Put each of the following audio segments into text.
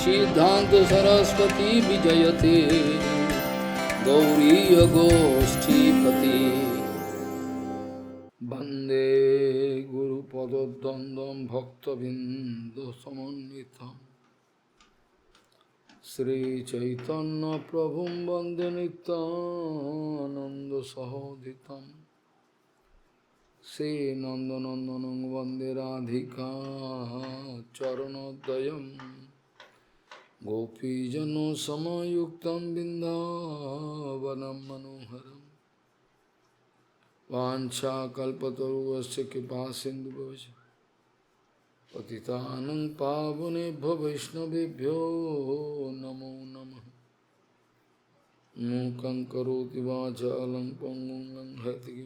सिद्धांत सरस्वती विजयते गौरीय गोष्ठीपति वंदे गुरुपद्वंदं भक्तबिंदुसमन्वितं श्रीचैतन्य प्रभुं वंदे नित्यानन्दसहोदितं श्रीनन्दनन्दनं वन्दे राधिका चरणोदयं गोपीजनसमयुक्तं बिन्दावनं मनोहरं वाञ्छाकल्पतरुश्च कृपासिन्धुभ्यश्च पतितानं पावनेभ्यो वैष्णवेभ्यो नमो नमः। मूकं करोति वाचालं पङ्गुं लङ्घयति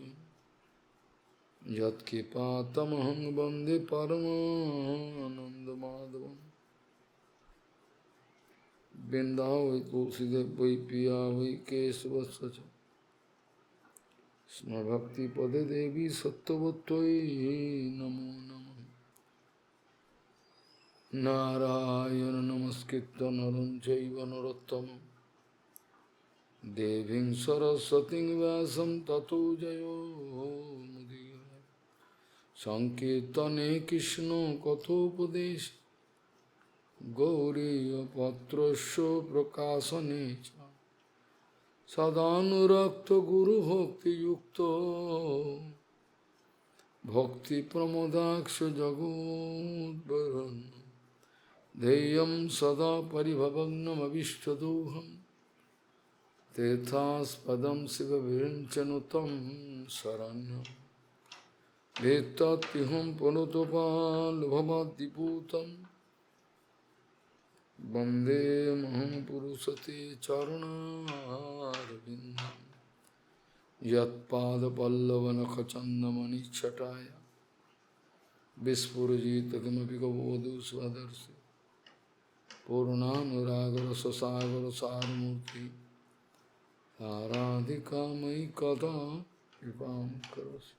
यत्कृपातमहं वन्दे परमानन्दमाधवम्। वृन्दावै तुलसीदेव वै पिया वै केशवस्य च स्मभक्तिपदे देवी सत्त्ववत्त्वयि नमो नमः। नारायण नमस्कृत्य नरं चैव नरोत्तमं देवीं सरस्वतीं व्यासं ततो जयो मुदीरये। संकीर्तने कृष्ण कथोपदेश गौरीयपत्रस्य प्रकाशने च सदानुरक्त गुरुभक्तियुक्तो भक्तिप्रमोदाक्ष जगोद्वरुन् ध्येयं सदा परिभवग्नमभिष्टदोहं तीर्थास्पदं शिवविरञ्चनुतं शरण्यं वेत्तात्युहं पुनतपाल्भवद्दिपूतं वन्दे महापुरुषते चरणारविन्दं यत्पादपल्लवनखचन्दमणिच्छटाय विस्फुरजित किमपि कबोधु स्वदर्शि पूर्णानुरागरससागरसारमूर्ति साराधिका मयि कदा कृपां करोसि।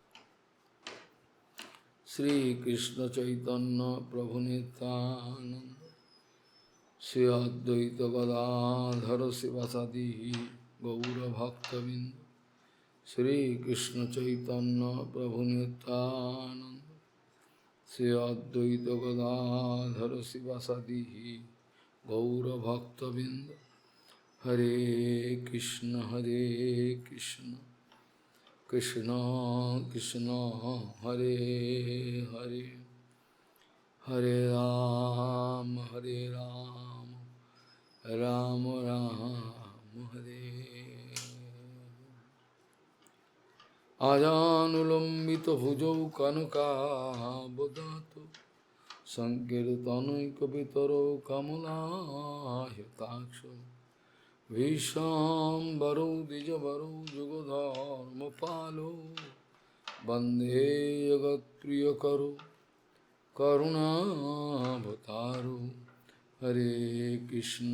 श्रीकृष्ण चैतन्य प्रभु नित्यानंद श्री अद्वैत गदाधर शिवासादि गौरभक्तबिंद श्रीकृष्ण चैतन्य प्रभु नित्यानंद श्री अद्वैत गदाधर शिवासादि गौरभक्तबिंद। हरे कृष्ण कृष्ण कृष्ण हरे हरे हरे राम राम राम हरे। आजानुलंबित भुजौ कनकावदातु संकीर्तनैकपितरौ कमलायताक्षौ विशाम्बरौ द्विजवरौ जुगधर्मपालौ वन्दे जगत्प्रियकरौ करुणावतारौ। हरे कृष्ण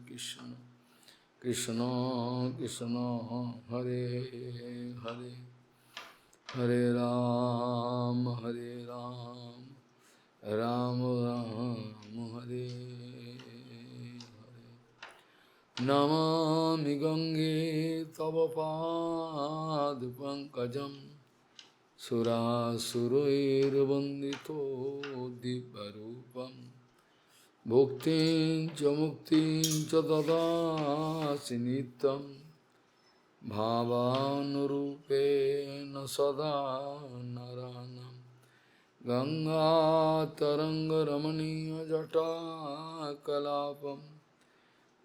कृष्ण कृष्ण हरे हरे हरे राम राम राम हरे हरे। नमामि गंगे तव पादपङ्कजं सुरासुरैर्वन्दितो दिव्यरूपं भुक्तिं च मुक्तिं च ददासि नित्यं भावानुरूपेण सदा नरानं। गंगातरङ्गरमणीयजटाकलापं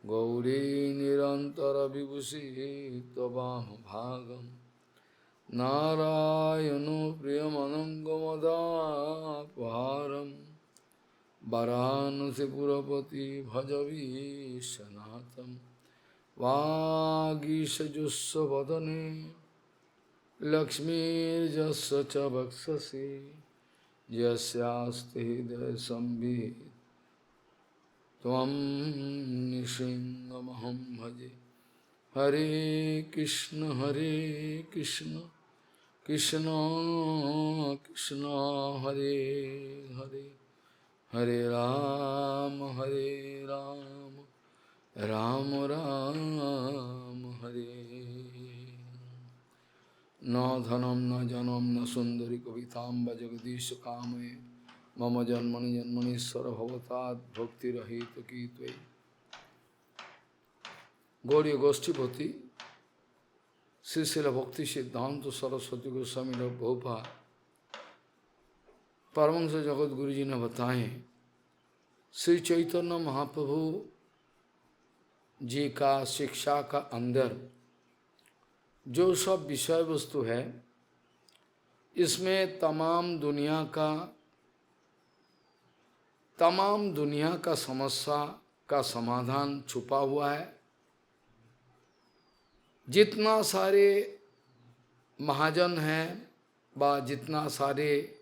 गौरी निरन्तरविभूषिः त्ववामभागं नारायणो प्रियमनङ्गमदापहारं वाराणसीपुरपति भजवीशनाथं। वागीशजुस्वदने लक्ष्मीर्यस्य च वक्षसि यस्यास्ति हृदयसंवित् त्वं नृसिंहमहं भजे। हरे कृष्ण कृष्ण कृष्ण हरे हरे हरे राम राम राम हरे। न धनम न जनम न सुंदरी कविताम जगदीश कामे मम जन्मनि जन्मनीश्वर भवतात् भक्ति रहित की त्वयि। गौरी गोष्ठीपति श्री शिल भक्ति सिद्धांत सरस्वती गोस्वामी प्रभुपाद परमहंस जगत गुरु जी ने बताए श्री चैतन्य महाप्रभु जी का शिक्षा का अंदर जो सब विषय वस्तु है, इसमें तमाम दुनिया का समस्या का समाधान छुपा हुआ है। जितना सारे महाजन हैं व जितना सारे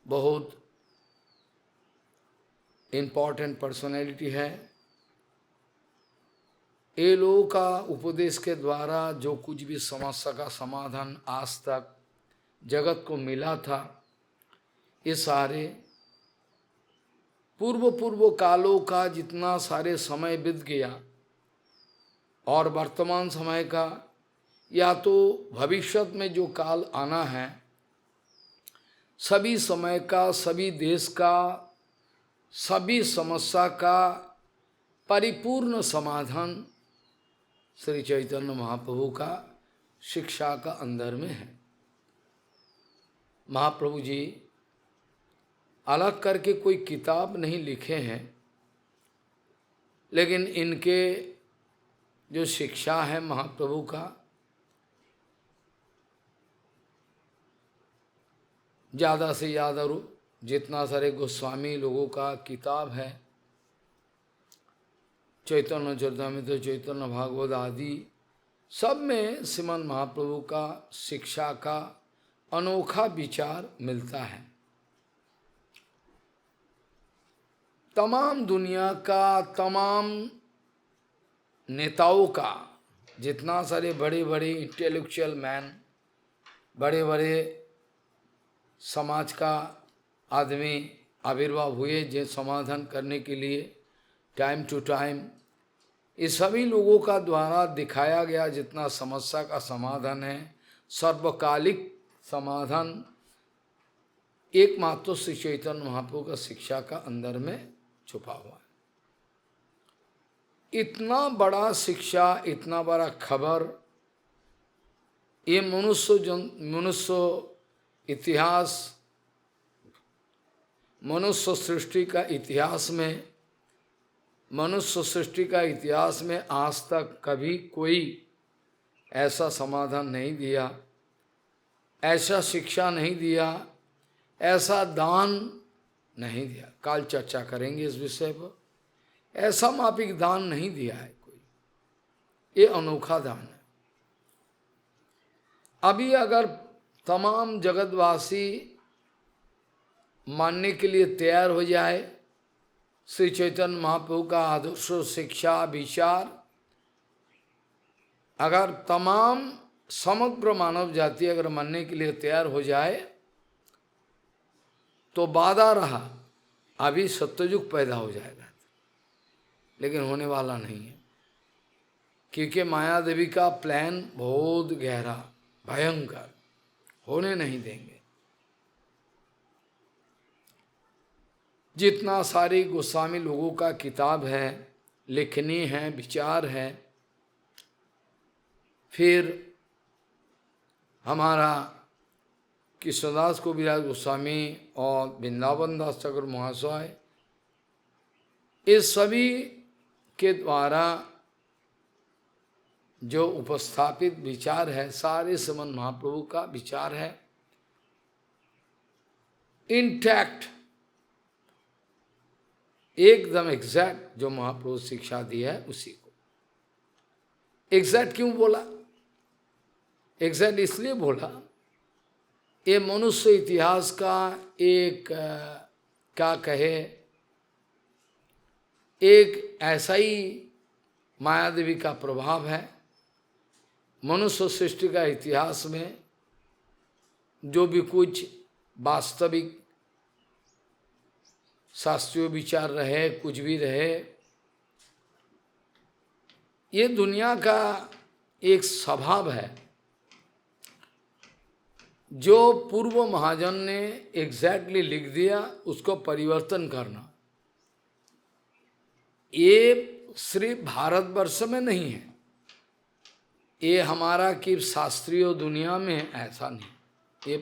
बहुत इम्पोर्टेंट पर्सनैलिटी है, ये लोगों का उपदेश के द्वारा जो कुछ भी समस्या का समाधान आज तक जगत को मिला था, ये सारे पूर्व कालों का जितना सारे समय बीत गया और वर्तमान समय का या तो भविष्य में जो काल आना है, सभी समय का, सभी देश का, सभी समस्या का परिपूर्ण समाधान श्री चैतन्य महाप्रभु का शिक्षा का अंदर में है। महाप्रभु जी अलग करके कोई किताब नहीं लिखे हैं, लेकिन इनके जो शिक्षा है महाप्रभु का, ज़्यादा से ज़्यादा जितना सारे गोस्वामी लोगों का किताब है, चैतन्य चरितामृत, चैतन्य भागवत आदि, सब में श्रीमद् महाप्रभु का शिक्षा का अनोखा विचार मिलता है। तमाम दुनिया का, तमाम नेताओं का, जितना सारे बड़े बड़े इंटेलेक्चुअल मैन, बड़े बड़े समाज का आदमी आविर्भाव हुए जो समाधान करने के लिए टाइम टू टाइम, इस सभी लोगों का द्वारा दिखाया गया जितना समस्या का समाधान है, सर्वकालिक समाधान एकमात्र श्री चैतन्य महाप्रभु का शिक्षा का अंदर में छुपा हुआ है। इतना बड़ा शिक्षा, इतना बड़ा खबर, ये मनुष्य इतिहास, मनुष्य सृष्टि का इतिहास में, मनुष्य सृष्टि का इतिहास में आज तक कभी कोई ऐसा समाधान नहीं दिया, ऐसा शिक्षा नहीं दिया, ऐसा दान नहीं दिया। कल चर्चा करेंगे इस विषय पर। ऐसा मापिक दान नहीं दिया है कोई, ये अनोखा दान है। अभी अगर तमाम जगतवासी मानने के लिए तैयार हो जाए श्री चैतन्य महाप्रभु का आदर्श, शिक्षा, विचार, अगर तमाम समग्र मानव जाति अगर मानने के लिए तैयार हो जाए तो बाधा रहा अभी सत्ययुग पैदा हो जाएगा, लेकिन होने वाला नहीं है, क्योंकि माया देवी का प्लान बहुत गहरा, भयंकर, होने नहीं देंगे। जितना सारी गोस्वामी लोगों का किताब है, लिखनी है, विचार है, फिर हमारा कृष्णदास कविराज गोस्वामी और वृंदावन दास ठाकुर महाशय, इस सभी के द्वारा जो उपस्थापित विचार है, सारे श्रीमद् महाप्रभु का विचार है, इंटैक्ट, एकदम एग्जैक्ट जो महाप्रभु शिक्षा दी है उसी को। एग्जैक्ट क्यों बोला? एग्जैक्ट इसलिए बोला, ये मनुष्य इतिहास का एक क्या कहे, एक ऐसा ही माया देवी का प्रभाव है। मनुष्य सृष्टि का इतिहास में जो भी कुछ वास्तविक शास्त्रीय विचार रहे, कुछ भी रहे, ये दुनिया का एक स्वभाव है। जो पूर्व महाजन ने एग्जैक्टली लिख दिया उसको परिवर्तन करना, ये सिर्फ भारतवर्ष में नहीं है, ये हमारा कि शास्त्रीय दुनिया में ऐसा नहीं, ये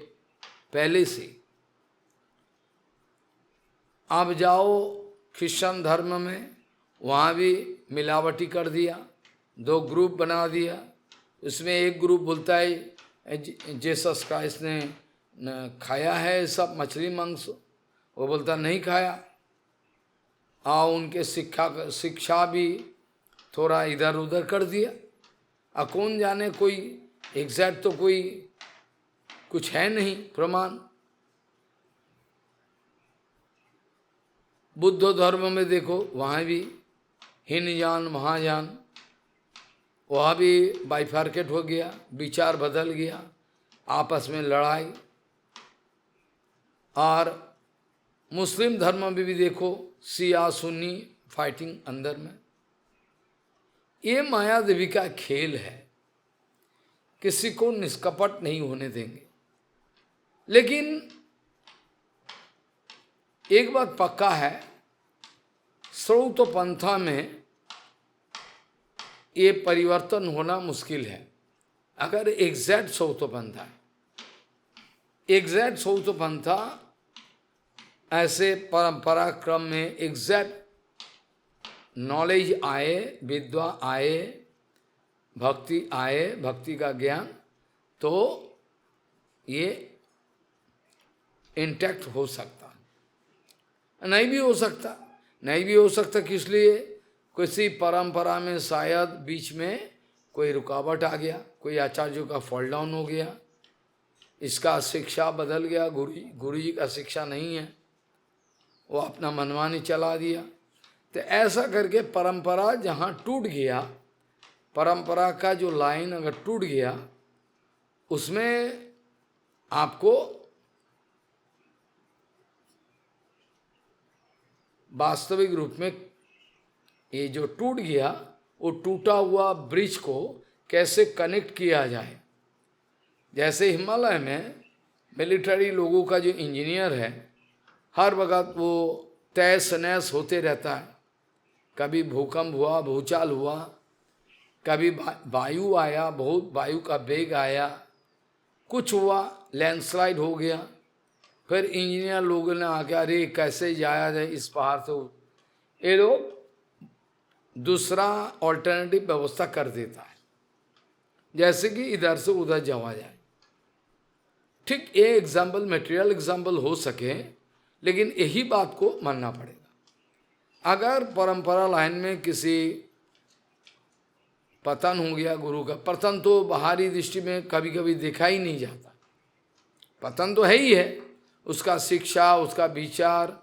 पहले से। आप जाओ क्रिश्चियन धर्म में, वहाँ भी मिलावटी कर दिया, दो ग्रुप बना दिया। उसमें एक ग्रुप बोलता है जीसस क्राइस्ट ने खाया है सब मछली मांस, वो बोलता नहीं खाया। उनके शिक्षा भी थोड़ा इधर उधर कर दिया। कौन जाने, कोई एग्जैक्ट तो कोई कुछ है नहीं प्रमाण। बुद्ध धर्म में देखो, वहाँ भी हीनयान महायान, वहाँ भी बाइफार्केट हो गया, विचार बदल गया, आपस में लड़ाई। और मुस्लिम धर्म में भी देखो, शिया सुन्नी फाइटिंग अंदर में। ये माया देवी का खेल है, किसी को निष्कपट नहीं होने देंगे। लेकिन एक बात पक्का है, श्रौत पंथा में ये परिवर्तन होना मुश्किल है। अगर एग्जैक्ट श्रौत पंथा है, एग्जैक्ट श्रौत पंथा ऐसे परंपरा क्रम में एग्जैक्ट नॉलेज आए, विद्वा आए, भक्ति आए, भक्ति का ज्ञान, तो ये इंटैक्ट हो सकता, नहीं भी हो सकता। नहीं भी हो सकता किस लिए? किसी परंपरा में शायद बीच में कोई रुकावट आ गया, कोई आचार्यों का फॉल डाउन हो गया, इसका शिक्षा बदल गया, गुरु जी का शिक्षा नहीं है, वो अपना मनमानी चला दिया। तो ऐसा करके परंपरा जहाँ टूट गया, परंपरा का जो लाइन अगर टूट गया, उसमें आपको वास्तविक रूप में ये जो टूट गया, वो टूटा हुआ ब्रिज को कैसे कनेक्ट किया जाए। जैसे हिमालय में मिलिट्री लोगों का जो इंजीनियर है, हर वक्त वो तहस नहस होते रहता है। कभी भूकंप हुआ, भूचाल हुआ, कभी वायु आया, बहुत वायु का वेग आया, कुछ हुआ, लैंडस्लाइड हो गया, फिर इंजीनियर लोगों ने आके अरे कैसे जाया जाए इस पहाड़ से, ये लोग दूसरा ऑल्टरनेटिव व्यवस्था कर देता है, जैसे कि इधर से उधर जावा जाए। ठीक ये एग्जाम्पल, मटेरियल एग्जाम्पल हो सके, लेकिन यही बात को मानना पड़ेगा। अगर परंपरा लाइन में किसी पतन हो गया, गुरु का पतन तो बाहरी दृष्टि में कभी कभी देखा ही नहीं जाता, पतन तो है ही है, उसका शिक्षा, उसका विचार,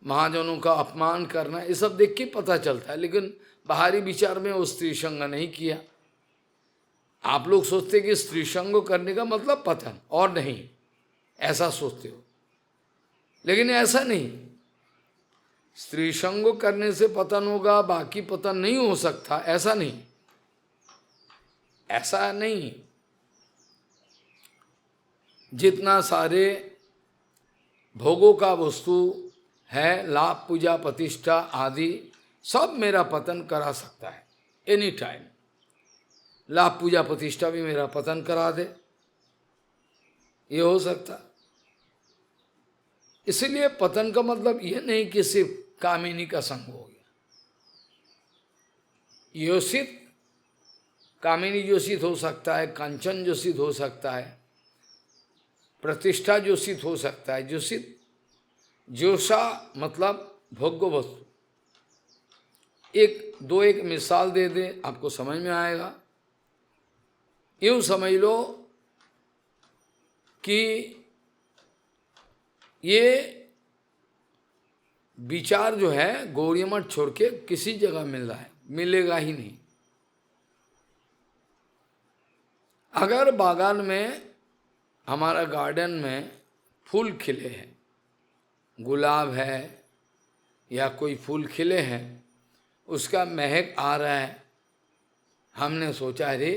महाजनों का अपमान करना, ये सब देख के पता चलता है। लेकिन बाहरी विचार में वो स्त्री संग नहीं किया। आप लोग सोचते कि स्त्री संग करने का मतलब पतन, और नहीं, ऐसा सोचते हो, लेकिन ऐसा नहीं। स्त्री संग करने से पतन होगा, बाकी पतन नहीं हो सकता, ऐसा नहीं, ऐसा नहीं। जितना सारे भोगों का वस्तु है, लाभ, पूजा, प्रतिष्ठा आदि, सब मेरा पतन करा सकता है एनी टाइम। लाभ, पूजा, प्रतिष्ठा भी मेरा पतन करा दे, ये हो सकता। इसलिए पतन का मतलब यह नहीं कि सिर्फ कामिनी का संग हो गया। योषित, कामिनी जोशित हो सकता है, कंचन जोशित हो सकता है, प्रतिष्ठा जोशित हो सकता है। जोशित, जोशा मतलब भोग्य वस्तु। एक मिसाल दे दे, आपको समझ में आएगा। यूँ समझ लो कि ये विचार जो है गौड़िया मठ छोड़ के किसी जगह मिल रहा है, मिलेगा ही नहीं। अगर बागान में, हमारा गार्डन में फूल खिले हैं, गुलाब है, या कोई फूल खिले हैं, उसका महक आ रहा है। हमने सोचा अरे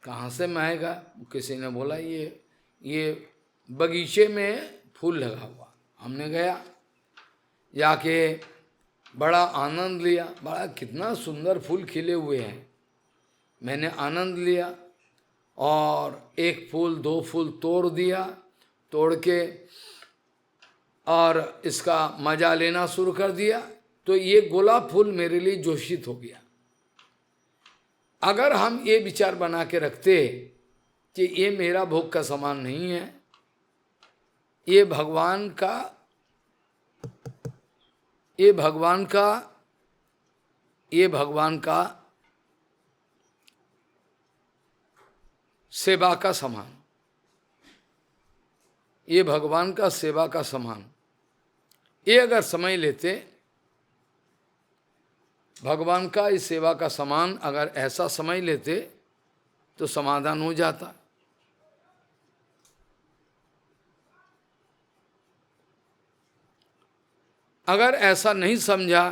कहाँ से महका, किसी ने बोला ये बगीचे में फूल लगा हुआ। हमने गया, जाके बड़ा आनंद लिया, बड़ा कितना सुंदर फूल खिले हुए हैं। मैंने आनंद लिया और एक फूल दो फूल तोड़ दिया, तोड़ के और इसका मजा लेना शुरू कर दिया। तो ये गुलाब फूल मेरे लिए जोशित हो गया। अगर हम ये विचार बना के रखते कि ये मेरा भोग का सामान नहीं है, ये भगवान का सेवा का सामान, ये भगवान का सेवा का सामान, ये अगर समझ लेते, भगवान का इस सेवा का सामान अगर ऐसा समझ लेते तो समाधान हो जाता। अगर ऐसा नहीं समझा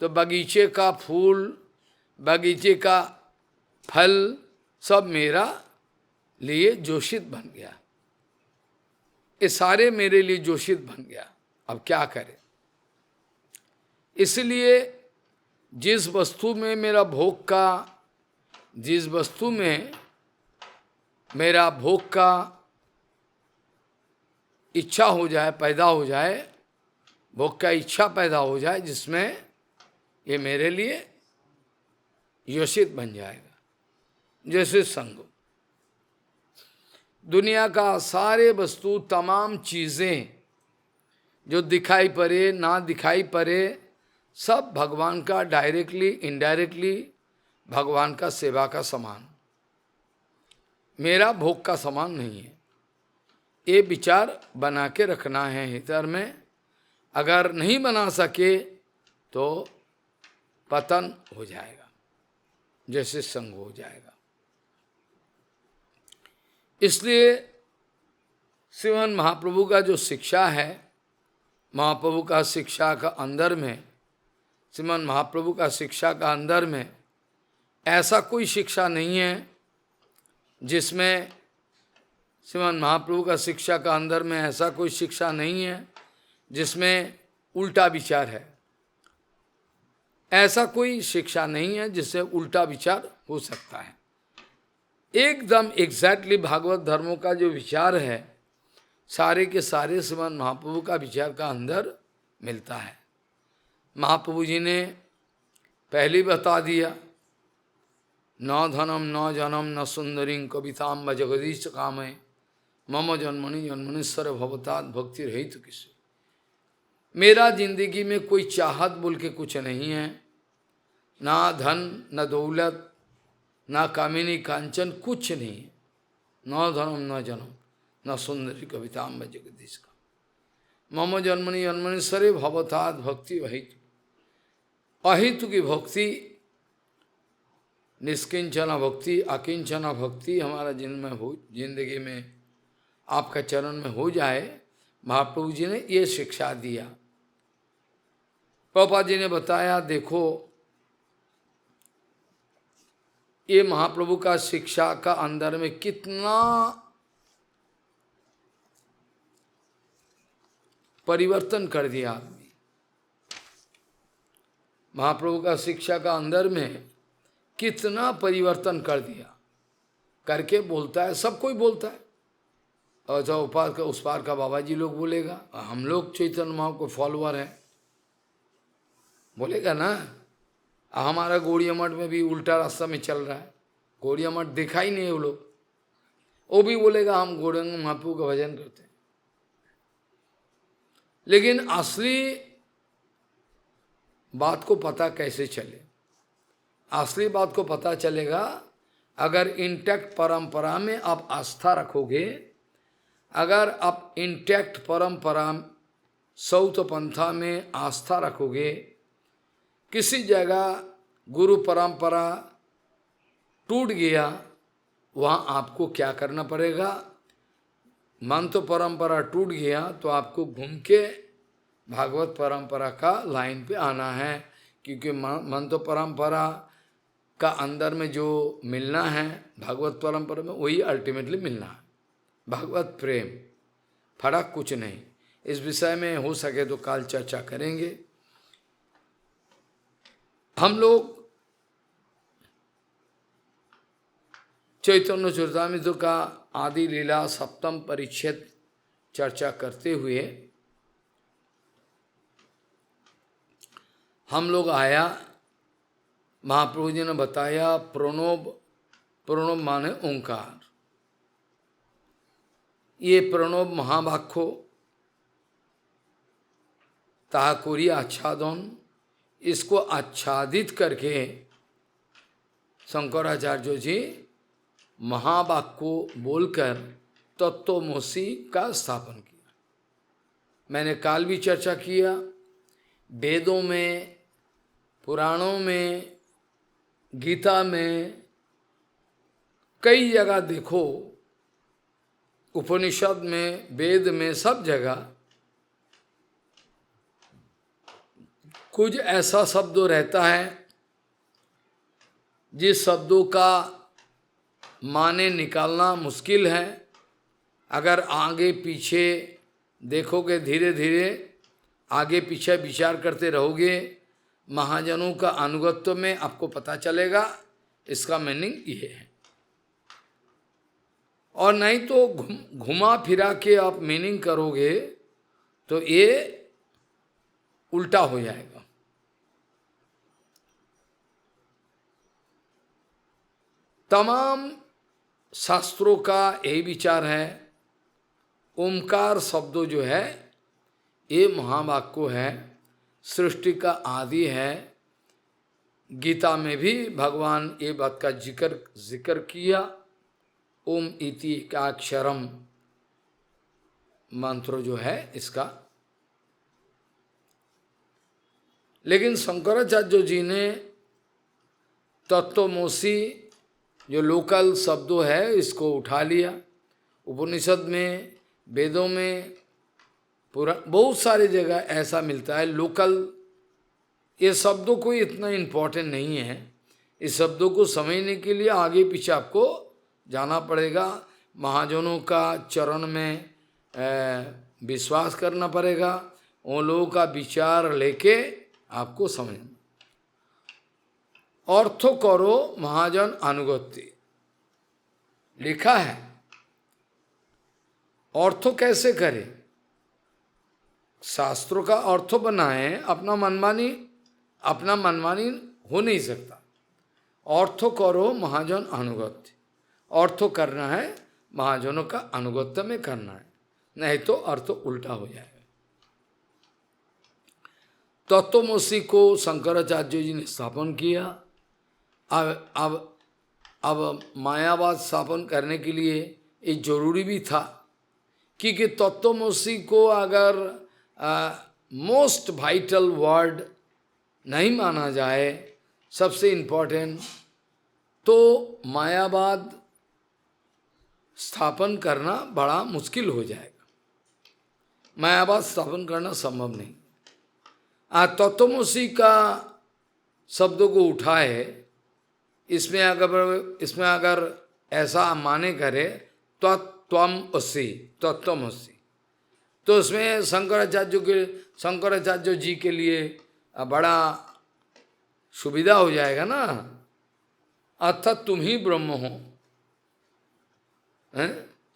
तो बगीचे का फूल, बगीचे का फल सब मेरा लिए जोशित बन गया। ये सारे मेरे लिए जोशित बन गया। अब क्या करें? इसलिए जिस वस्तु में मेरा भोग का, जिस वस्तु में मेरा भोग का इच्छा हो जाए, पैदा हो जाए, भोग का इच्छा पैदा हो जाए, जिसमें ये मेरे लिए योषित बन जाएगा। जैसे संग, दुनिया का सारे वस्तु, तमाम चीजें जो दिखाई पड़े ना दिखाई पड़े, सब भगवान का डायरेक्टली इनडायरेक्टली भगवान का सेवा का समान, मेरा भोग का समान नहीं है। ये विचार बना के रखना है हृदय में। अगर नहीं बना सके तो पतन हो जाएगा, जैसे संग हो जाएगा। इसलिए श्रीमद् महाप्रभु का जो शिक्षा है, महाप्रभु का शिक्षा का अंदर में, श्रीमद् महाप्रभु का शिक्षा का अंदर में ऐसा कोई शिक्षा नहीं है जिसमें, श्रीमद् महाप्रभु का शिक्षा का अंदर में ऐसा कोई शिक्षा नहीं है जिसमें उल्टा विचार है। ऐसा कोई शिक्षा नहीं है जिससे उल्टा विचार हो सकता है। एकदम एग्जैक्टली भागवत धर्मों का जो विचार है, सारे के सारे श्रीमद् महाप्रभु का विचार का अंदर मिलता है। महाप्रभु जी ने पहले बता दिया, न धनम न जनम न सुंदरी कविताम जगदीश कामय मम जन्मनि जन्मनिश्वर भवतात भक्ति रही तो किसी। मेरा जिंदगी में कोई चाहत बोल के कुछ नहीं है, ना धन न दौलत ना कामिनी कांचन, कुछ नहीं है। न धनम न जनम न सुंदरी कविताम जगदीश का मम जन्मनि जन्मनिश्वर भवतात भक्ति वहित। अहितु की भक्ति, निष्किंचना भक्ति, अकिंचना भक्ति हमारा जिंदगी में आपका चरण में हो जाए। महाप्रभु जी ने ये शिक्षा दिया। प्रभुपाद जी ने बताया, देखो ये महाप्रभु का शिक्षा का अंदर में कितना परिवर्तन कर दिया आदमी। महाप्रभु का शिक्षा का अंदर में कितना परिवर्तन कर दिया, करके बोलता है, सब कोई बोलता है। और जो उपास का उस पार का बाबा जी लोग बोलेगा, हम लोग चैतन्य महाप्रभु को फॉलोअर हैं, बोलेगा ना। हमारा गौड़िया मठ में भी उल्टा रास्ता में चल रहा है, गौड़िया मठ देखा ही नहीं है वो लोग, वो भी बोलेगा हम गौड़िया महाप्रभु का भजन करते हैं। लेकिन असली बात को पता कैसे चले? असली बात को पता चलेगा अगर इंटैक्ट परंपरा में आप आस्था रखोगे, अगर आप इंटैक्ट परंपरा सौत पंथा में आस्था रखोगे। किसी जगह गुरु परंपरा टूट गया, वहाँ आपको क्या करना पड़ेगा? मंत्र परंपरा टूट गया तो आपको घूम के भागवत परंपरा का लाइन पे आना है, क्योंकि मंत्र परंपरा का अंदर में जो मिलना है भागवत परंपरा में, वही अल्टीमेटली मिलना है, भागवत प्रेम, फर्क कुछ नहीं। इस विषय में हो सके तो कल चर्चा करेंगे। हम लोग चैतन्य चरितामृत का आदि लीला सप्तम परिच्छेद चर्चा करते हुए हम लोग आया, महाप्रभु जी ने बताया प्रणव, प्रणव माने ओंकार। ये प्रणव महावाक्य ताहा कोरी आच्छादन, इसको आच्छादित करके शंकराचार्य जी महावाक्य को बोलकर तत्वमसि का स्थापन किया। मैंने काल भी चर्चा किया, वेदों में, पुराणों में, गीता में, कई जगह देखो, उपनिषद में, वेद में, सब जगह कुछ ऐसा शब्द रहता है जिस शब्दों का माने निकालना मुश्किल है। अगर आगे पीछे देखोगे, धीरे धीरे आगे पीछे विचार करते रहोगे, महाजनों का अनुगत्य में आपको पता चलेगा इसका मीनिंग ये है। और नहीं तो घुमा फिरा के आप मीनिंग करोगे तो ये उल्टा हो जाएगा। तमाम शास्त्रों का यही विचार है, ओमकार शब्द जो है ये महावाक्य है, सृष्टि का आदि है। गीता में भी भगवान ये बात का जिक्र किया, ओम इति एकाक्षरम मंत्र जो है इसका। लेकिन शंकराचार्य जी ने तत्वमसि जो लोकल शब्दों है इसको उठा लिया। उपनिषद में, वेदों में, पूरा बहुत सारी जगह ऐसा मिलता है लोकल। ये शब्दों को इतना इम्पोर्टेंट नहीं है, इस शब्दों को समझने के लिए आगे पीछे आपको जाना पड़ेगा, महाजनों का चरण में विश्वास करना पड़ेगा, उन लोगों का विचार लेके आपको समझना। अर्थ करो महाजन अनुगत्य लिखा है, अर्थ कैसे करे? शास्त्रों का अर्थ बनाए, अपना मनमानी हो नहीं सकता। अर्थ करो महाजन अनुगत्य, अर्थ करना है महाजनों का अनुगत्य में करना है, नहीं तो अर्थ उल्टा हो जाएगा। तत्वमसि को शंकराचार्य जी ने स्थापन किया। अब मायावाद स्थापन करने के लिए ये जरूरी भी था, क्योंकि तत्वमसि को अगर मोस्ट वाइटल वर्ड नहीं माना जाए, सबसे इम्पोर्टेंट, तो मायावाद स्थापन करना बड़ा मुश्किल हो जाएगा। मायावाद स्थापन करना संभव नहीं। तत्वमसि का शब्दों को उठाए, इसमें अगर ऐसा माने करे त्वमसि, तत्वमसि, तो उसमें शंकराचार्य जी के लिए बड़ा सुविधा हो जाएगा ना, अर्थात तुम ही ब्रह्म हो,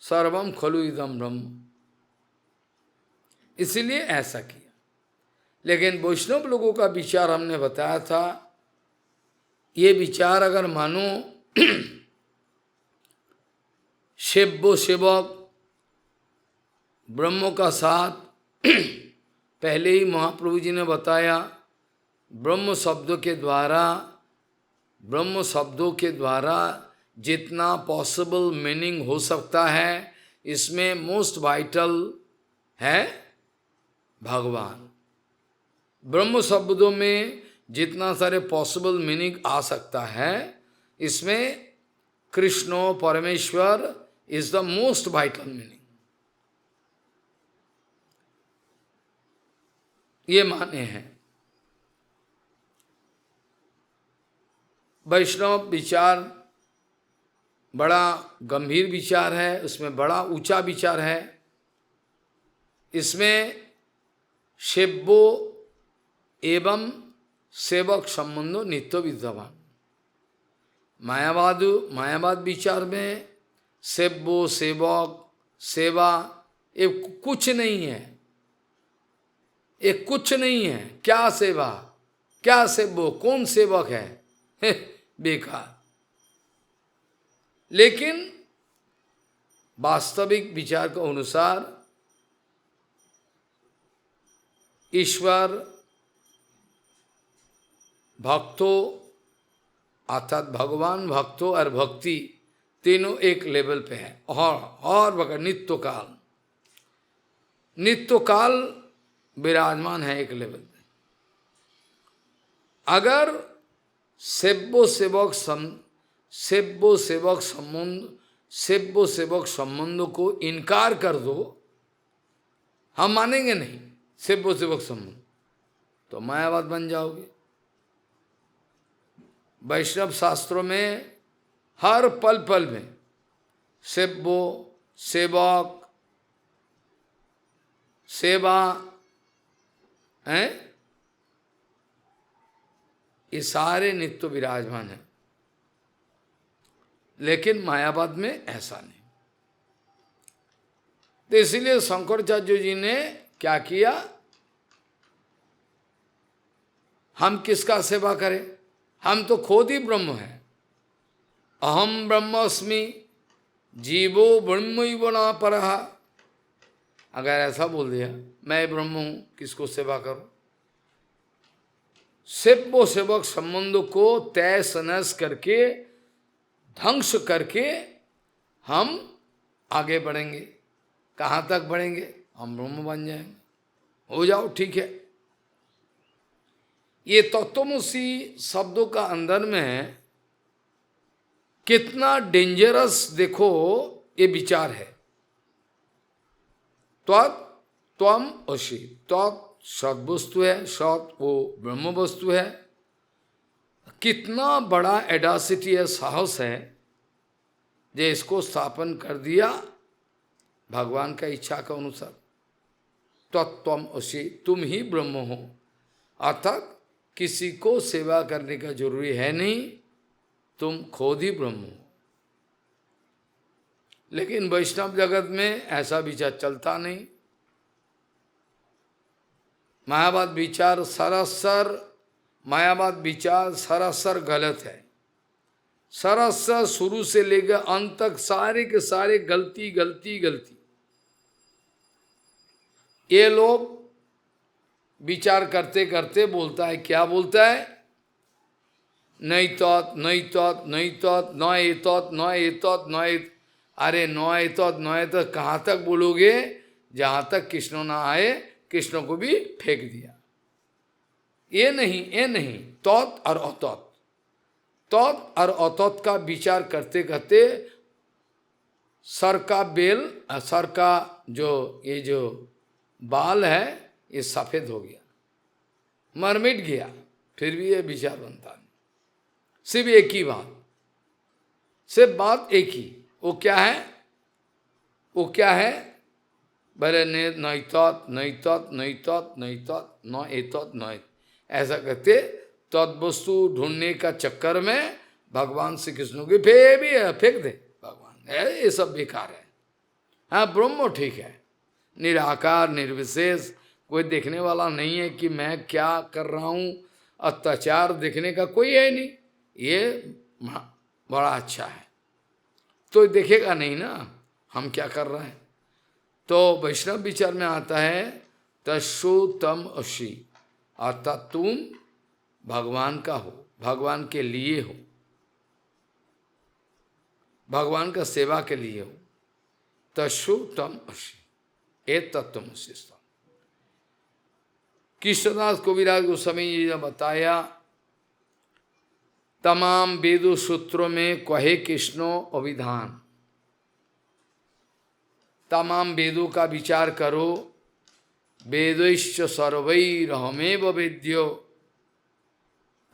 सर्वम खलु इदम ब्रह्म, इसीलिए ऐसा किया। लेकिन वैष्णव लोगों का विचार हमने बताया था, ये विचार अगर मानो सेव्य सेवक ब्रह्म का साथ, पहले ही महाप्रभु जी ने बताया ब्रह्म शब्दों के द्वारा जितना पॉसिबल मीनिंग हो सकता है, इसमें मोस्ट वाइटल है भगवान। ब्रह्म शब्दों में जितना सारे पॉसिबल मीनिंग आ सकता है, इसमें कृष्ण परमेश्वर is the most vital meaning. ये माने हैं। वैष्णव विचार बड़ा गंभीर विचार है, उसमें बड़ा ऊंचा विचार है। इसमें सेव्यो एवं सेवक संबंधो नित्य विद्यमान। मायावाद विचार में सेव्यो सेवक सेवा ये कुछ नहीं है, ये कुछ नहीं है। क्या सेवा, क्या सेव्यो, कौन सेवक है, बेकार। लेकिन वास्तविक विचार के अनुसार ईश्वर भक्तों अर्थात भगवान भक्तों और भक्ति तीनों एक लेवल पे है। और बकर नित्य काल विराजमान है एक लेवल पे। अगर सेव्यो सेवक संबंध को इनकार कर दो, हम मानेंगे नहीं सेव्यो सेवक संबंध, तो मायावाद बन जाओगे। वैष्णव शास्त्रों में हर पल पल में सेव्यो सेवक सेवा है, ये सारे नित्य विराजमान है। लेकिन मायावाद में ऐसा नहीं। तो इसलिए शंकराचार्य जी ने क्या किया, हम किसका सेवा करें, हम तो खुद ही ब्रह्म हैं। अहम ब्रह्मस्मि जीवो ब्रह्मैव न परः। अगर ऐसा बोल दिया मैं ब्रह्म हूं, किसको सेवा करूं। सेव्यो सेवक संबंध को तैस नस करके ध्वंस करके हम आगे बढ़ेंगे। कहाँ तक बढ़ेंगे, हम ब्रह्म बन जाएंगे। हो जाओ ठीक है। ये तत्वमसी शब्दों का अंदर में कितना डेंजरस देखो ये विचार है। त्वम असी, त्वत सद वस्तु है, सत वो ब्रह्म वस्तु है। कितना बड़ा एडासिटी है, साहस है, जो इसको स्थापन कर दिया भगवान का इच्छा के अनुसार। तत्वम असी, तुम ही ब्रह्म हो, अर्थात किसी को सेवा करने का जरूरी है नहीं, तुम खुद ही ब्रह्म हो। लेकिन वैष्णव जगत में ऐसा विचार चलता नहीं। मायावाद विचार सरासर गलत है। सरासर शुरू से लेकर अंत तक सारे के सारे गलती गलती गलती। ये लोग विचार करते करते बोलता है, क्या बोलता है, नहीं तत् नहीं तत् नहीं तत् न एतत् न एतत् न एत। अरे न एतत् न एतत् कहाँ तक बोलोगे, जहाँ तक कृष्ण ना आए कृष्ण को भी फेंक दिया। ये नहीं तत् और अतत्, तत् और अतत् का विचार करते करते सर का ये जो बाल है ये सफेद हो गया, मर मिट गया। फिर भी ये विचार बनता नहीं। सिर्फ एक ही बात, सिर्फ बात एक ही। वो क्या है, वो क्या है, बोले नहीं तत् नहीं तत् नहीं तत् नहीं तत् न एतत् न एत। ऐसा कहते तत्वस्तु ढूंढने का चक्कर में भगवान श्री कृष्ण की फेंक दे। भगवान ये सब बेकार है। हाँ ब्रह्म ठीक है, निराकार निर्विशेष, कोई देखने वाला नहीं है कि मैं क्या कर रहा हूँ। अत्याचार देखने का कोई है नहीं, ये बड़ा अच्छा है। तो देखेगा नहीं ना हम क्या कर रहे हैं। तो वैष्णव विचार में आता है तस्सो तम असी, अर्थात तुम भगवान का हो, भगवान के लिए हो, भगवान का सेवा के लिए हो। तस्सो तम असी, ए तत्वमसि। कृष्णदास कविराज गोस्वामी जी ने बताया, तमाम वेदों सूत्रों में कहे कृष्णो अभिधान। तमाम वेदों का विचार करो, वेदैश्च सर्वैरहमेव वेद्यो,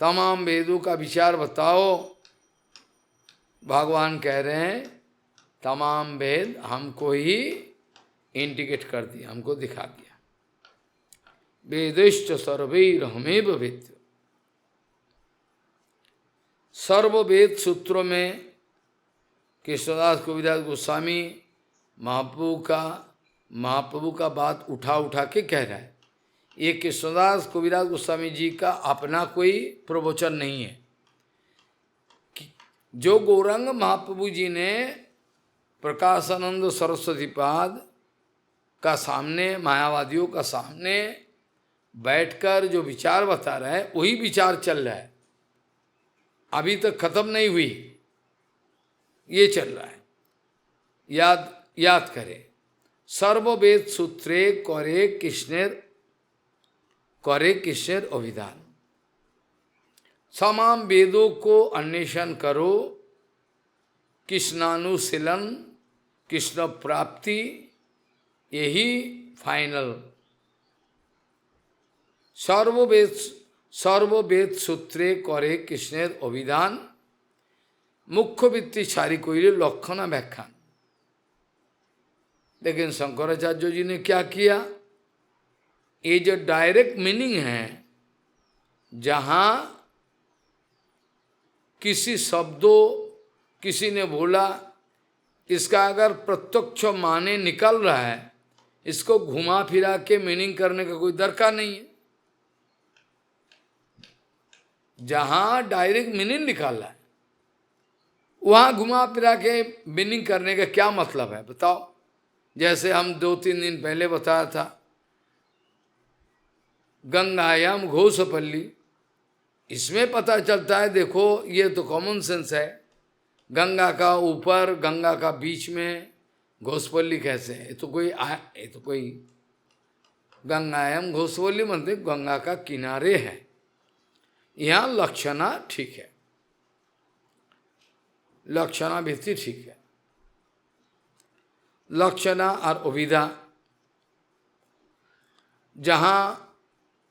तमाम वेदों का विचार बताओ। भगवान कह रहे हैं तमाम वेद हमको ही इंडिकेट कर दिया, हमको दिखा दिया। वेदैश्च सर्वैरहमेव वेद्यो। सर्ववेद सूत्रों में कृष्णदास कविराज गोस्वामी महाप्रभु का बात उठा उठा के कह रहा है। ये कृष्णदास कविराज गोस्वामी जी का अपना कोई प्रवचन नहीं है। जो गौरांग महाप्रभु जी ने प्रकाशानंद सरस्वती पाद का सामने, मायावादियों का सामने बैठकर जो विचार बता रहा है, वही विचार चल रहा है, अभी तक खत्म नहीं हुई, ये चल रहा है। याद करें, सर्ववेद सूत्रे करे कृष्णेर अभिधान। तमाम वेदों को अन्वेषण करो, कृष्णानुशीलन, कृष्ण प्राप्ति, यही फाइनल। सर्ववेद सूत्रे करे कृष्णेर अभिधान, मुख्य वृत्ति सारी कोई लक्षण व्याख्यान। लेकिन शंकराचार्य जी ने क्या किया, ये जो डायरेक्ट मीनिंग है, जहां किसी शब्दों किसी ने बोला, इसका अगर प्रत्यक्ष माने निकल रहा है, इसको घुमा फिरा के मीनिंग करने का कोई दरकार नहीं है। जहां डायरेक्ट मीनिंग निकाल रहा है, वहां घुमा फिरा के मीनिंग करने का क्या मतलब है बताओ। जैसे हम 2-3 दिन पहले बताया था, गंगायाम घोषपल्ली, इसमें पता चलता है, देखो ये तो कॉमन सेंस है, गंगा का ऊपर, गंगा का बीच में घोषपल्ली कैसे है? ये तो कोई गंगायाम घोषपल्ली मतलब गंगा का किनारे है। यहाँ लक्षणा ठीक है, लक्षणा वृत्ति ठीक है। लक्षणा और अभिधा, जहाँ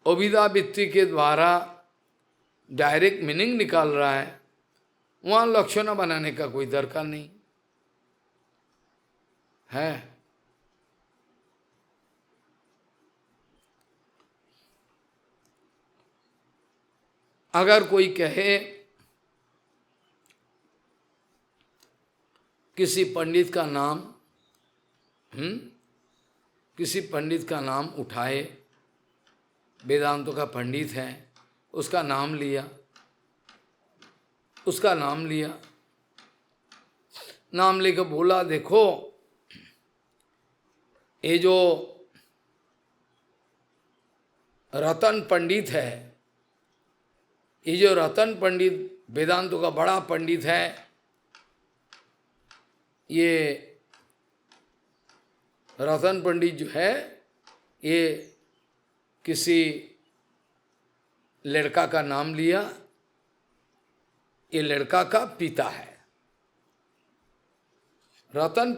अभिधा वृत्ति के द्वारा डायरेक्ट मीनिंग निकाल रहा है, वहाँ लक्षणा बनाने का कोई दरकार नहीं है। अगर कोई कहे, किसी पंडित का नाम किसी पंडित का नाम उठाए, वेदांतों का पंडित है, उसका नाम लिया, नाम लेकर बोला, देखो ये जो रतन पंडित है, ये जो रतन पंडित वेदांतों का बड़ा पंडित है, ये रतन पंडित जो है, ये किसी लड़का का नाम लिया, ये लड़का का पिता है। रतन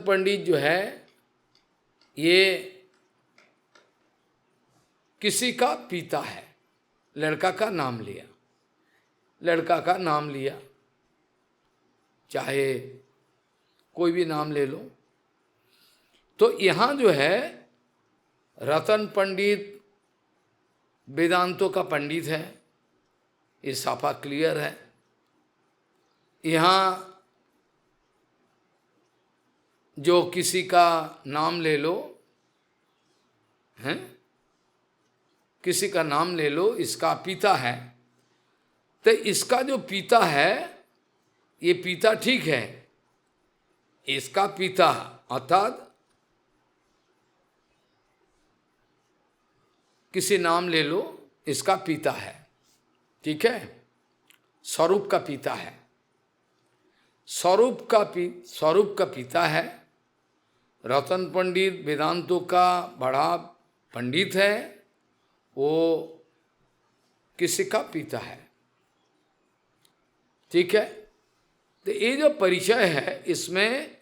पंडित जो है, ये किसी का पिता है, लड़का का नाम लिया, चाहे कोई भी नाम ले लो। तो यहाँ जो है रतन पंडित वेदांतों का पंडित है, ये साफा क्लियर है। यहाँ जो किसी का नाम ले लो, हैं, किसी का नाम ले लो, इसका पिता है, तो इसका जो पिता है, ये पिता ठीक है, इसका पिता अर्थात किसी नाम ले लो, इसका पिता है, ठीक है, स्वरूप का पिता है, स्वरूप का पिता है। रतन पंडित वेदांतों का बड़ा पंडित है, वो किसी का पिता है, ठीक है। तो ये जो परिचय है, इसमें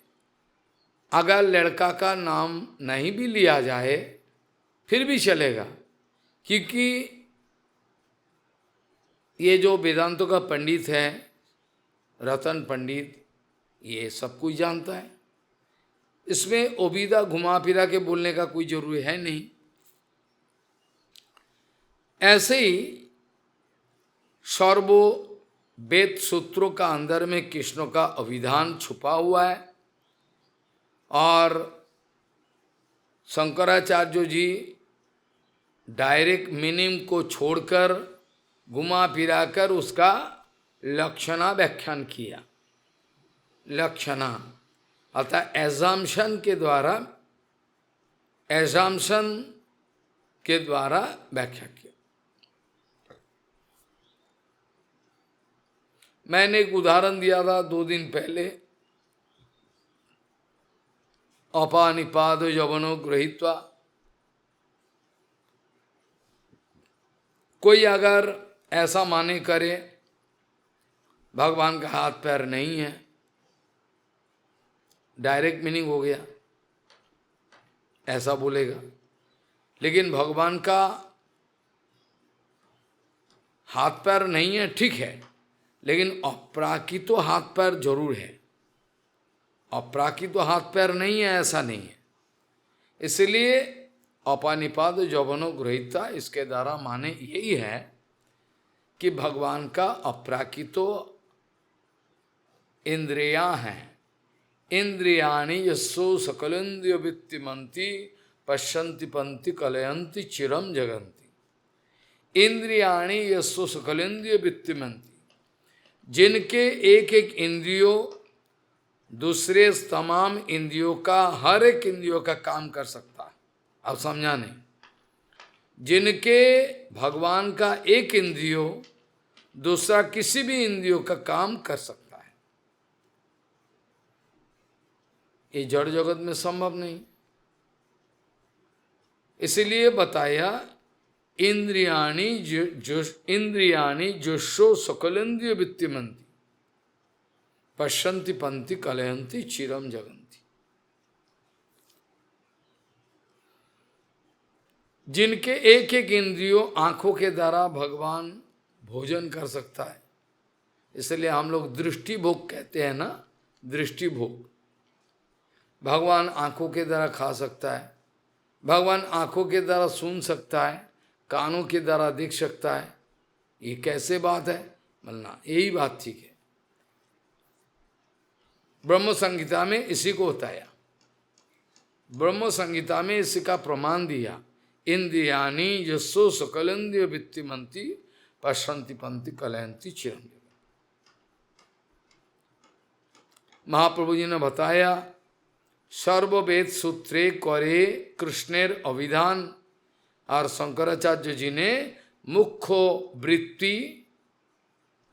अगर लड़का का नाम नहीं भी लिया जाए फिर भी चलेगा, क्योंकि ये जो वेदांतों का पंडित है रतन पंडित, ये सब कुछ जानता है, इसमें ओबिदा घुमा फिरा के बोलने का कोई जरूरी है नहीं। ऐसे ही सर्वो वेद सूत्रों का अंदर में कृष्ण का अभिधान छुपा हुआ है, और शंकराचार्य जी डायरेक्ट मीनिंग को छोड़कर घुमा फिराकर उसका लक्षणा व्याख्यान किया। लक्षणा अर्थात एजाम्पशन के द्वारा व्याख्या किया। मैंने एक उदाहरण दिया था 2 दिन पहले, अपानिपाद यवनो गृहीत्वा। कोई अगर ऐसा माने करे भगवान का हाथ पैर नहीं है, डायरेक्ट मीनिंग हो गया, ऐसा बोलेगा। लेकिन भगवान का हाथ पैर नहीं है ठीक है, लेकिन अपराकितो हाथ पैर जरूर है। अपराकितो हाथ पैर नहीं है ऐसा नहीं है। इसलिए अपानिपाद यवनो गृहीता, इसके द्वारा माने यही है कि भगवान का अपराकितो इंद्रिया हैं। इंद्रियाणि यस्सो सकलेन्द्रिय वित्तिमंती पश्यन्ति पंति कलयन्ति चिरम जगन्ति। इंद्रियाणि यस्सो सकलेन्द्रिय वित्तिमंती, जिनके एक एक इंद्रियों दूसरे तमाम इंद्रियों का, हर एक इंद्रियों का काम कर सकता है। अब समझा नहीं, जिनके भगवान का एक इंद्रियों दूसरा किसी भी इंद्रियों का काम कर सकता है, ये जड़ जगत में संभव नहीं। इसलिए बताया इंद्रियाणि जोशो सकलेन्द्रिय वित्तिमंती पश्यन्ति पंति कलयन्ति चिरम जगन्ति। जिनके एक एक इंद्रियों आंखों के द्वारा भगवान भोजन कर सकता है, इसलिए हम लोग दृष्टि भोग कहते हैं ना, दृष्टि भोग। भगवान आंखों के द्वारा खा सकता है, भगवान आंखों के द्वारा सुन सकता है, कानों के द्वारा देख सकता है। ये कैसे बात है? बोलना यही बात ठीक है। ब्रह्म संहिता में इसी को बताया, ब्रह्म संहिता में इसी का प्रमाण दिया। इंद्रियाणि यस्सो सकलेन्द्रिय वित्तिमंती पश्यन्ति पंति कलयन्ति चिरम। महाप्रभु जी ने बताया सर्ववेद सूत्रे करे कृष्णेर अभिधान, और शंकराचार्य जी ने मुख्य वृत्ति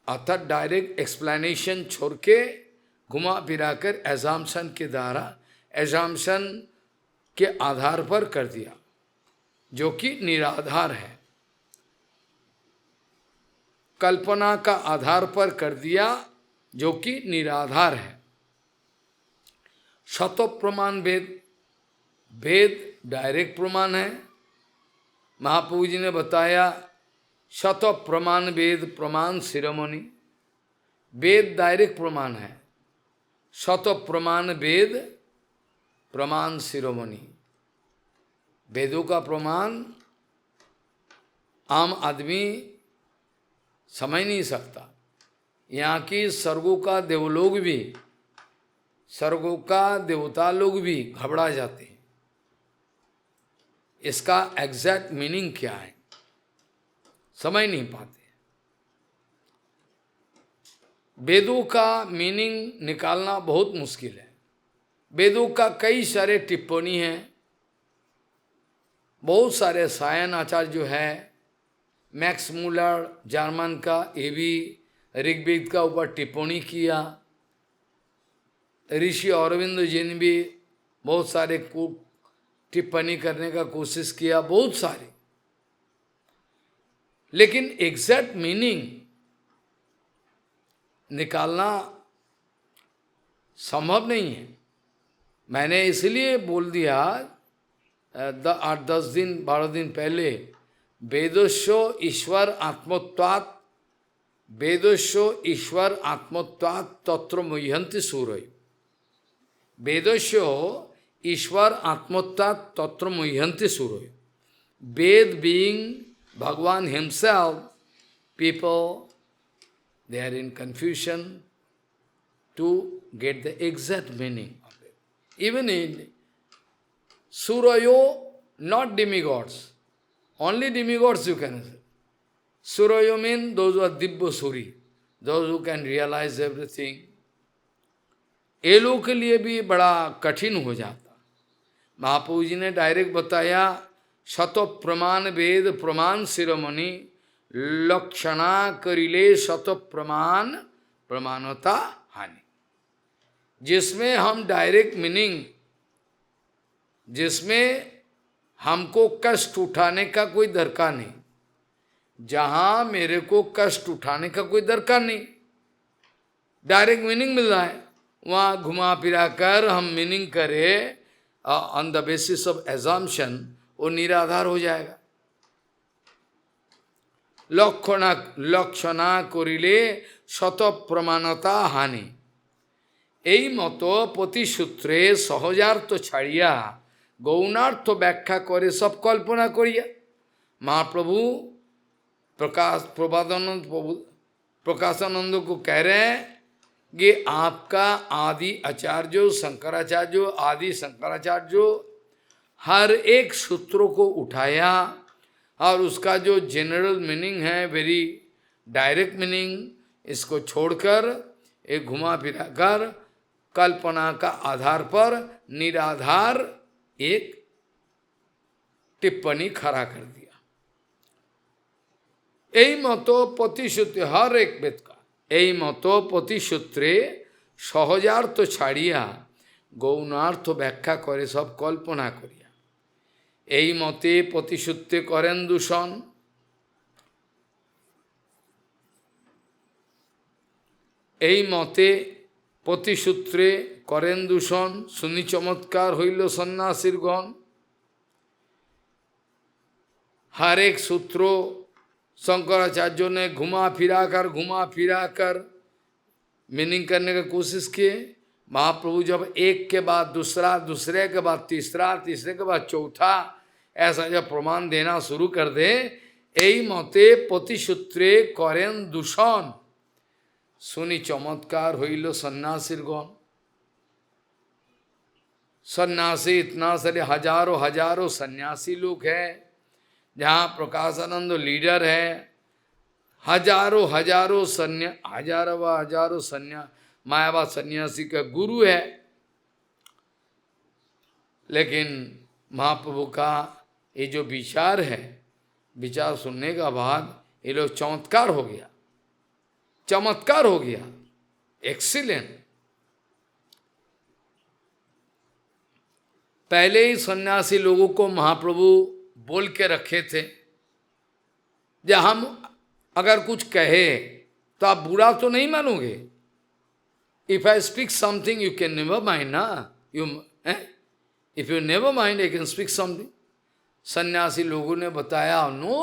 अर्थात डायरेक्ट एक्सप्लेनेशन छोड़ के घुमा फिराकर एजाम्पशन के द्वारा, एजाम्पशन के आधार पर कर दिया, जो कि निराधार है। कल्पना का आधार पर कर दिया, जो कि निराधार है। शत प्रमाण वेद, वेद डायरेक्ट प्रमाण है। महाप्रभु जी ने बताया शत प्रमाण वेद प्रमाण शिरोमणि, वेद डायरेक्ट प्रमाण है। शत प्रमाण वेद प्रमाण शिरोमणि, वेदों का प्रमाण आम आदमी समझ नहीं सकता। यहाँ की स्वर्गों का देवलोग भी, स्वर्गों का देवता लोग भी घबरा जाते हैं। इसका एग्जैक्ट मीनिंग क्या है समझ नहीं पाते। वेदों का मीनिंग निकालना बहुत मुश्किल है। वेदों का कई सारे टिप्पणी हैं, बहुत सारे सायन आचार्य जो है, मैक्स मूलर जर्मन का, ये भी ऋग्वेद का ऊपर टिप्पणी किया। ऋषि अरविंद जी ने भी बहुत सारे टिप्पणी करने का कोशिश किया, बहुत सारे, लेकिन एग्जैक्ट मीनिंग निकालना संभव नहीं है। मैंने इसलिए बोल दिया 8-10 दिन 12 दिन पहले, वेदस्यो ईश्वर आत्मत्वात्, वेदस्यो ईश्वर आत्मत्वात् तत्र मुह्यन्ति सूरय। वेदस्यो ईश्वर आत्मत्वात् तत्र मुह्यन्ति सूरय। Ved being Bhagavan himself, people, they are in confusion to get the exact meaning of it. Even in Surayo, not demigods, only demigods you can say. Surayo means those who are Dibba Suri, those who can realize everything. ये लोग के लिए भी बड़ा कठिन हो जाता। महाप्रभु जी ने डायरेक्ट बताया, शत प्रमाण वेद प्रमाण शिरोमणि, लक्षणा करिले शत प्रमाण प्रमाणता हानि। जिसमें हम डायरेक्ट मीनिंग, जिसमें हमको कष्ट उठाने का कोई दरकार नहीं, जहां मेरे को कष्ट उठाने का कोई दरकार नहीं, डायरेक्ट मीनिंग मिल रहा है, वहां घुमा फिरा कर हम मीनिंग करें on the basis of assumption, वो निराधार हो जाएगा। लक्षणा करिले शत प्रमाणता हानि। এই মতো প্রতিসূত্রে সহজার্থ ছাড়িয়া গৌণার্থ ব্যাখ্যা করে সব কল্পনা করিয়া। महाप्रभु प्रकाशानंद को कह रहे हैं कि आपका आदि आचार्यों शंकराचार्यों आदि शंकराचार्यों हर एक सूत्रों को उठाया और उसका जो जनरल मीनिंग है, वेरी डायरेक्ट मीनिंग, इसको छोड़कर एक घुमा फिरा कर कल्पना का आधार पर निराधार एक टिप्पणी खड़ा कर दिया। এই মতো প্রতিসূত্রে हर एक वेद का এই মতো প্রতিসূত্রে সহজার্থ ছাড়িয়া গৌণার্থ ব্যাখ্যা করে সব কল্পনা করিয়া। এই মতে প্রতিসূত্রে করেন দূষণ। এই মতে প্রতিসূত্রে করেন দূষণ, শুনি চমৎকার হইল সন্ন্যাসীর গণ। हर एक सूत्र शंकराचार्यों ने घुमा फिरा कर मीनिंग करने का कोशिश किए। महाप्रभु जब एक के बाद दूसरा, दूसरे के बाद तीसरा, तीसरे के बाद चौथा, ऐसा जब प्रमाण देना शुरू कर दे, এই মতে প্রতিসূত্রে করেন দূষণ, শুনি चमत्कार হইল सन्यासीर गण। सन्यासी इतना सारे हजारों सन्यासी लोग हैं, जहाँ प्रकाशानंद लीडर है, हजारों मायावाद सन्यासी का गुरु है। लेकिन महाप्रभु का ये जो विचार है, विचार सुनने का बाद ये लोग चमत्कार हो गया, एक्सीलेंट। पहले ही सन्यासी लोगों को महाप्रभु बोल के रखे थे, जब हम अगर कुछ कहे तो आप बुरा तो नहीं मानोगे। If I speak something, you can never mind, na? If you never mind, I can speak something. सन्यासी लोगों ने बताया, no,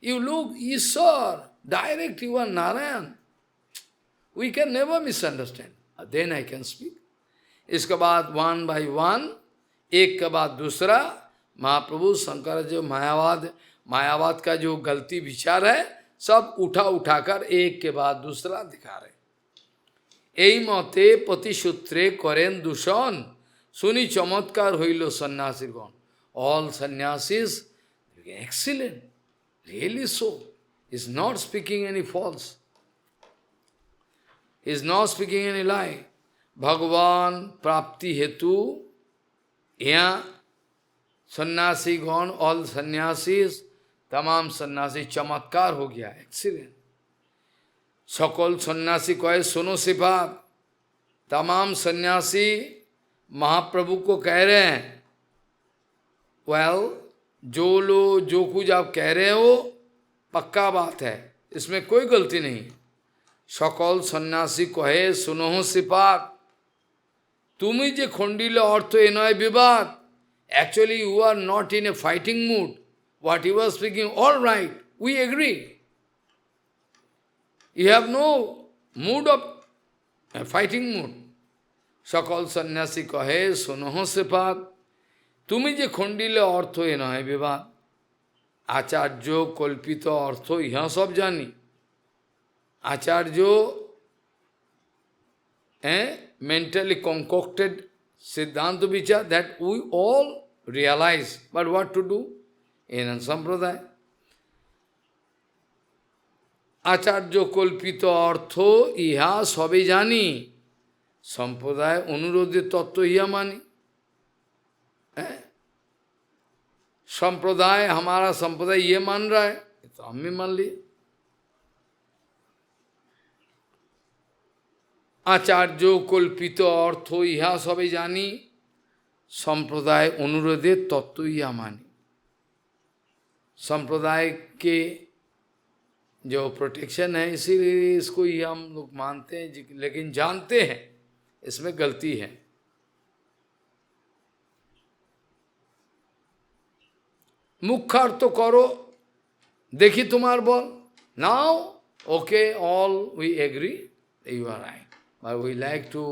you look Ishwar, direct you are Narayan. We can never misunderstand. Then I can speak. इसके बाद one by one, एक के बाद दूसरा, महाप्रभु शंकर जो मायावाद का जो गलती विचार है, सब उठाकर एक के बाद दूसरा दिखा रहे। এই মতে প্রতিসূত্রে করেন দূষণ, শুনি চমৎকার হইল সন্ন্যাসীর গণ। All sannyasis, excellent, really so, is not speaking any false, is not speaking any lie. भगवान प्राप्ति हेतु यहाँ सन्यासी गण, ऑल सन्यासीस, तमाम सन्यासी चमत्कार हो गया, एक्सीलेंट। सकल सन्यासी कहे सुनो सिफात, तमाम सन्यासी महाप्रभु को कह रहे हैं, जो कुछ आप कह रहे हो पक्का बात है, इसमें कोई गलती नहीं। सकल सन्यासी कहे सुनो सिफात, Tumi je khondile ortho enoy vivad. Actually, you are not in a fighting mood. What you are speaking, all right, we agree. You have no mood of a fighting mood. Sakal sannyasi kahe sunoho sepad. Tumi je khondile ortho enoy vivad. Acharyo kolpito ortho iha sab jani. Acharyo mentally concocted Siddhanta Vichar that we all realize. But what to do in a sampradaya? Acharyo kolpito ortho iha sabe jani. Sampradaya anurodhi tattva iha mani. संप्रदाय हमारा संप्रदाय ये मान रहा है तो हम भी मान लिए। आचार्य कल्पित अर्थो यह सब जानी संप्रदाय अनुरोधे तत्व यह मानी। संप्रदाय के जो प्रोटेक्शन है इसीलिए इसको ये हम लोग मानते हैं, लेकिन जानते हैं इसमें गलती है। मुखार्थ तो करो, देखी तुम्हार बोल। Now okay, all we agree, you are right, but we like to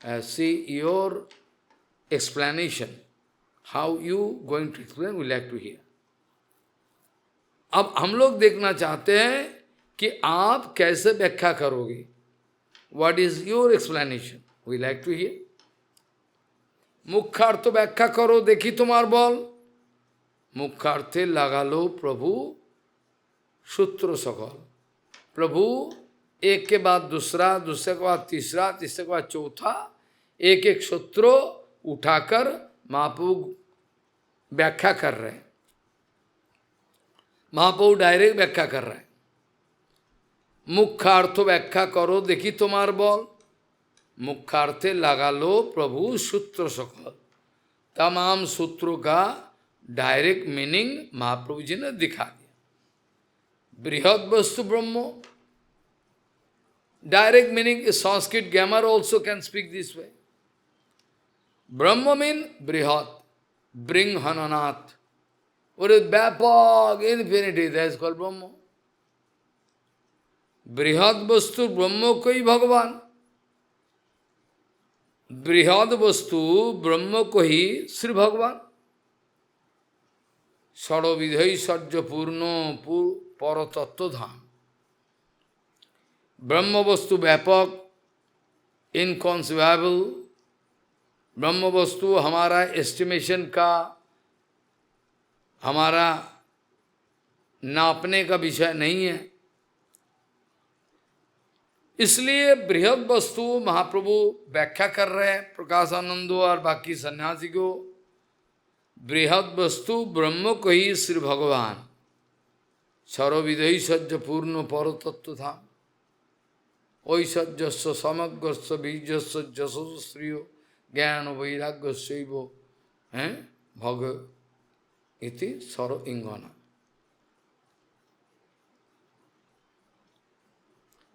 see your explanation. How you going to explain? We like to hear. अब हम लोग देखना चाहते हैं कि आप कैसे व्याख्या करोगे. What is your explanation? We like to hear. मुख्यार्थ व्याख्या करो, देखी तुम्हार बल. मुख्यार्थे लगा लो प्रभु सूत्र सकल. प्रभु एक के बाद दूसरा, दूसरे के बाद तीसरा, तीसरे के बाद चौथा, एक एक सूत्र उठाकर महाप्रभु व्याख्या कर रहे हैं. महाप्रभु डायरेक्ट व्याख्या कर रहे हैं. मुख्यार्थ व्याख्या करो, देखी तुम्हार बल. मुख्यार्थे लगा लो प्रभु सूत्र सकल. तमाम सूत्रों का डायरेक्ट मीनिंग महाप्रभु जी ने दिखा दिया. बृहद वस्तु ब्रह्मो, direct meaning. Sanskrit grammar also can speak this way. Brahma means Brihad, bring Hananath. What is Vyapak, infinity, that is called Brahma. Brihad Vastu, Brahma ko hi Bhagavan. Brihad Vastu, Brahma ko hi Sri Bhagavan. Saro Vidhai Sajja Purno Paratattva Dham. Brahma Vastu Vyapak, inconceivable. ब्रह्म वस्तु हमारा estimation का, हमारा नापने का विषय नहीं है. इसलिए बृहद वस्तु महाप्रभु व्याख्या कर रहे हैं प्रकाशानंदो और बाकी सन्यासी को. बृहद वस्तु ब्रह्म को ही श्री भगवान सर्वविधि सज्ज पूर्ण पर तत्व था. ऐसज्जस्व समग्रस्व बीजस्व जसो श्रियो ज्ञान वैराग्य शैव हैं भग इति सर्व इंगना.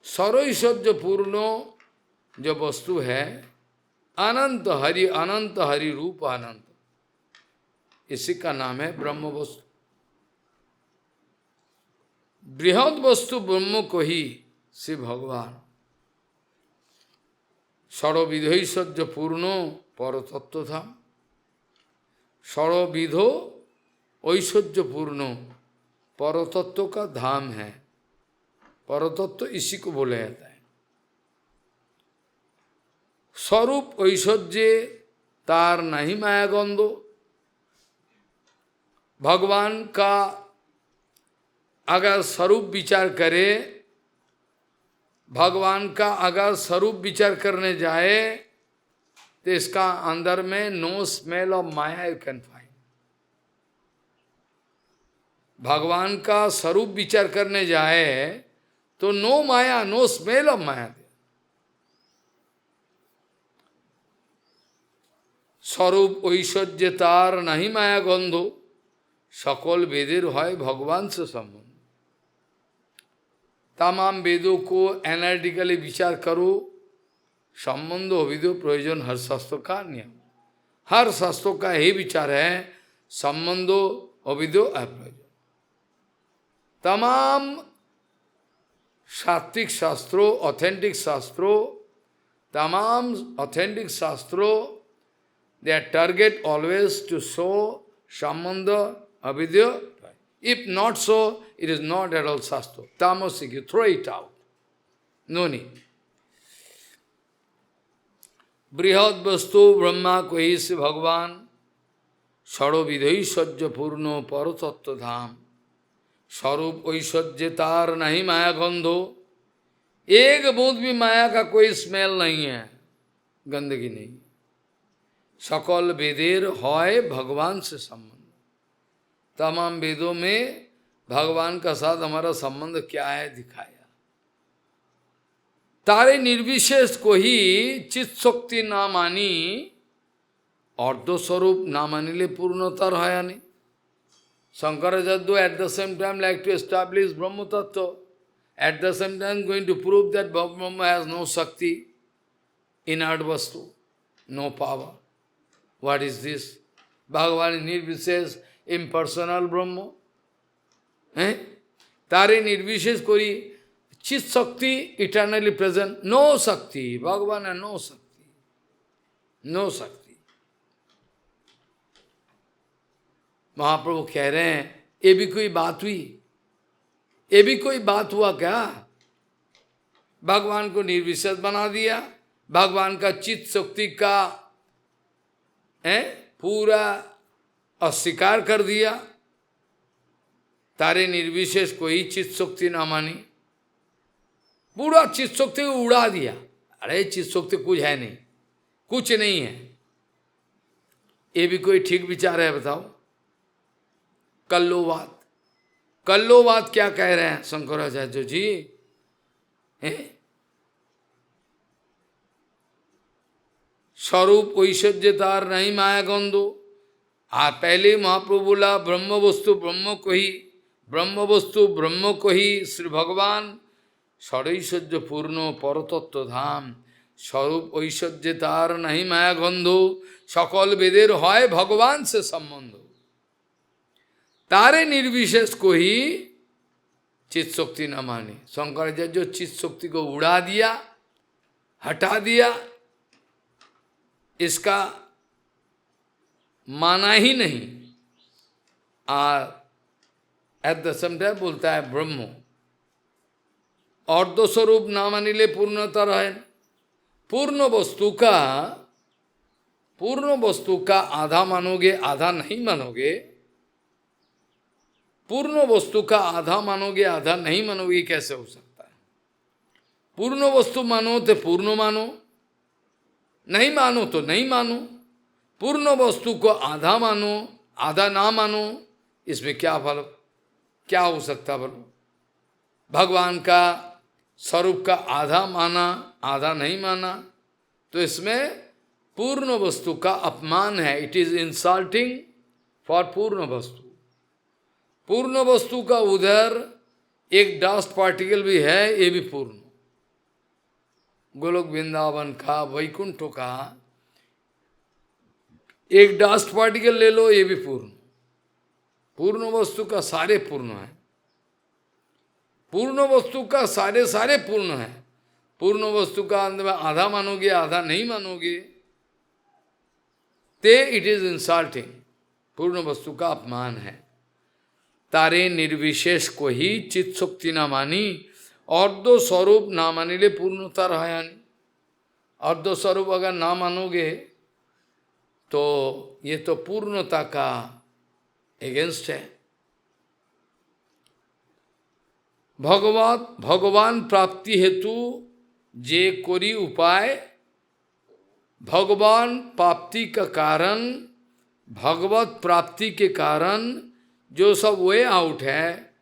सर्वैश्वर्य पूर्ण जो वस्तु है अनंत हरि रूप अनंत, इसी का नाम है ब्रह्म वस्तु. बृहद वस्तु ब्रह्म को ही श्री भगवान सर्वविधैश्वर्य पूर्ण परतत्व था. सर्वविधो ऐश्वर्य पूर्ण परतत्व का धाम है. परतत्व इसी को बोला जाता है. स्वरूप ऐश्वर्य तार नहीं माया गंधो. भगवान का अगर स्वरूप विचार करे, भगवान का अगर स्वरूप विचार करने जाए तो इसका अंदर में no smell of maya you can find. भगवान का स्वरूप विचार करने जाए तो no maya, no smell of maya. स्वरूप ऐश्वर्य तार नहीं माया गंधो, सकल वेदेर है भगवान से संबंध. तमाम वेदों को एनालिटिकली विचार करो, संबंध अविद्यो प्रयोजन हर शास्त्र का नियम। हर शास्त्रों का यही विचार है, संबंधो अविद्यो अप्रयोजन। तमाम सात्विक शास्त्रों, ऑथेंटिक शास्त्रों, तमाम ऑथेंटिक शास्त्रों, their target always to show sambandha avidya. If not so, it is not at all shastra. Tamasik, you throw it out. No need. Brihad vastu brahma kohi se bhagavan saro vidhai sajja purno paratattva dham sarup oishajya tar nahi maya gandho। एक बूंद भी माया का कोई smell नहीं है, गंदगी नहीं। सकल वेदेर है भगवान से संबंध। तमाम वेदों में भगवान का साथ हमारा संबंध क्या है दिखाया। तारे निर्विशेष को ही चित शक्ति ना मानी, अर्ध स्वरूप ना मानिले पूर्णता रहा नहीं। Shankaracharya at the same time like to establish Brahma Tattva, at the same time going to prove that Brahma has no Shakti, inert vastu, no power. What is this? Bhagavan nirvishesh, impersonal Brahma. Tare nirvishesh kori, chit Shakti eternally present, no Shakti. Bhagavan has no Shakti. No Shakti. महाप्रभु कह रहे हैं, ये भी कोई बात हुई? ये भी कोई बात हुआ क्या? भगवान को निर्विशेष बना दिया, भगवान का चित्त शक्ति का पूरा अस्वीकार कर दिया। तारे निर्विशेष कोई चित्त शक्ति ना मानी, पूरा चित्त शक्ति को उड़ा दिया। अरे चित्त शक्ति कुछ है नहीं, कुछ नहीं है। ये भी कोई ठीक विचार है बताओ? कल्लोवाद, कल्लोवाद क्या कह रहे हैं शंकराचार्य जी? स्वरूप ऐश्वर्यतार नहीं माया गंधो। पहले महाप्रभु बोला ब्रह्म वस्तु ब्रह्म को ही, ब्रह्म वस्तु ब्रह्म को ही श्री भगवान षडैश्वर्य पूर्ण परतत्व धाम। स्वरूप ऐश्वर्यतार नहीं माया गंधो, सकल वेदेर है भगवान से संबंध। तारे निर्विशेष को ही चित्त शक्ति न माने। शंकराचार्य जो चित्त शक्ति को उड़ा दिया, हटा दिया, इसका माना ही नहीं। एट द सेम टाइम बोलता है ब्रह्म अर्ध स्वरूप ना मानिले पूर्णता रहे। पूर्ण वस्तु का आधा मानोगे, आधा नहीं मानोगे। पूर्ण वस्तु का आधा मानोगे, आधा नहीं मानोगे, कैसे हो सकता है? पूर्ण वस्तु मानो तो पूर्ण मानो, नहीं मानो तो नहीं मानो। पूर्ण वस्तु को आधा मानो, आधा ना मानो, इसमें क्या फल, क्या हो सकता बोलो? भगवान का स्वरूप का आधा माना, आधा नहीं माना, तो इसमें पूर्ण वस्तु का अपमान है। इट इज इंसल्टिंग फॉर पूर्ण वस्तु। पूर्ण वस्तु का उधर एक डस्ट पार्टिकल भी है, ये भी पूर्ण। गोलोक वृंदावन का, वैकुंठ का एक डस्ट पार्टिकल ले लो, ये भी पूर्ण। पूर्ण वस्तु का सारे पूर्ण है। पूर्ण वस्तु का सारे सारे पूर्ण है। पूर्ण वस्तु का अंदर में आधा मानोगे, आधा नहीं मानोगे, ते इट इज इंसल्टिंग। पूर्ण वस्तु का अपमान है। तारे निर्विशेष को ही चित्त शक्ति ना मानी, अर्ध स्वरूप ना मानिले पूर्णता रहा नहीं। अर्ध स्वरूप अगर ना मानोगे तो ये तो पूर्णता का एगेंस्ट है। भगवान प्राप्ति हेतु जे कोरी उपाय, भगवान प्राप्ति का कारण, भगवत प्राप्ति के कारण जो सब वे आउट है,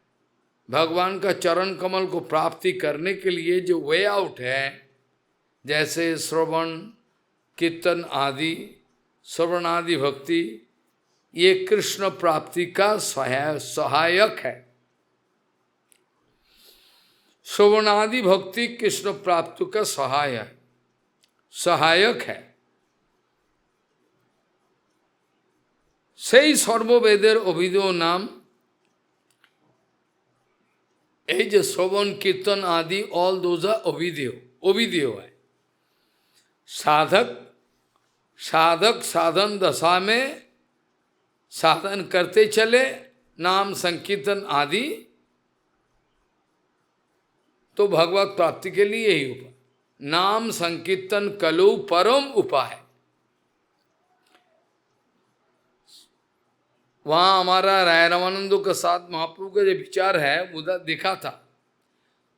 भगवान का चरण कमल को प्राप्ति करने के लिए जो वे आउट है, जैसे श्रवण कीर्तन आदि, श्रवण आदि भक्ति, ये कृष्ण प्राप्ति का सहायक है। श्रवण आदि भक्ति कृष्ण प्राप्ति का सहाय है। सहायक है। সেই সর্ববেদের অভিধেয় নাম, এই যে শ্রবণ कीर्तन आदि, ऑल दोज आर अभिधेय, अभिधेय है। साधक साधक साधन दशा में साधन करते चले, नाम संकीर्तन आदि, तो भगवत प्राप्ति के लिए यही उपाय। नाम संकीर्तन कलु परम उपाय। वहाँ हमारा राय रामानंदों के साथ महाप्रभु का जो विचार है उधर दिखा था।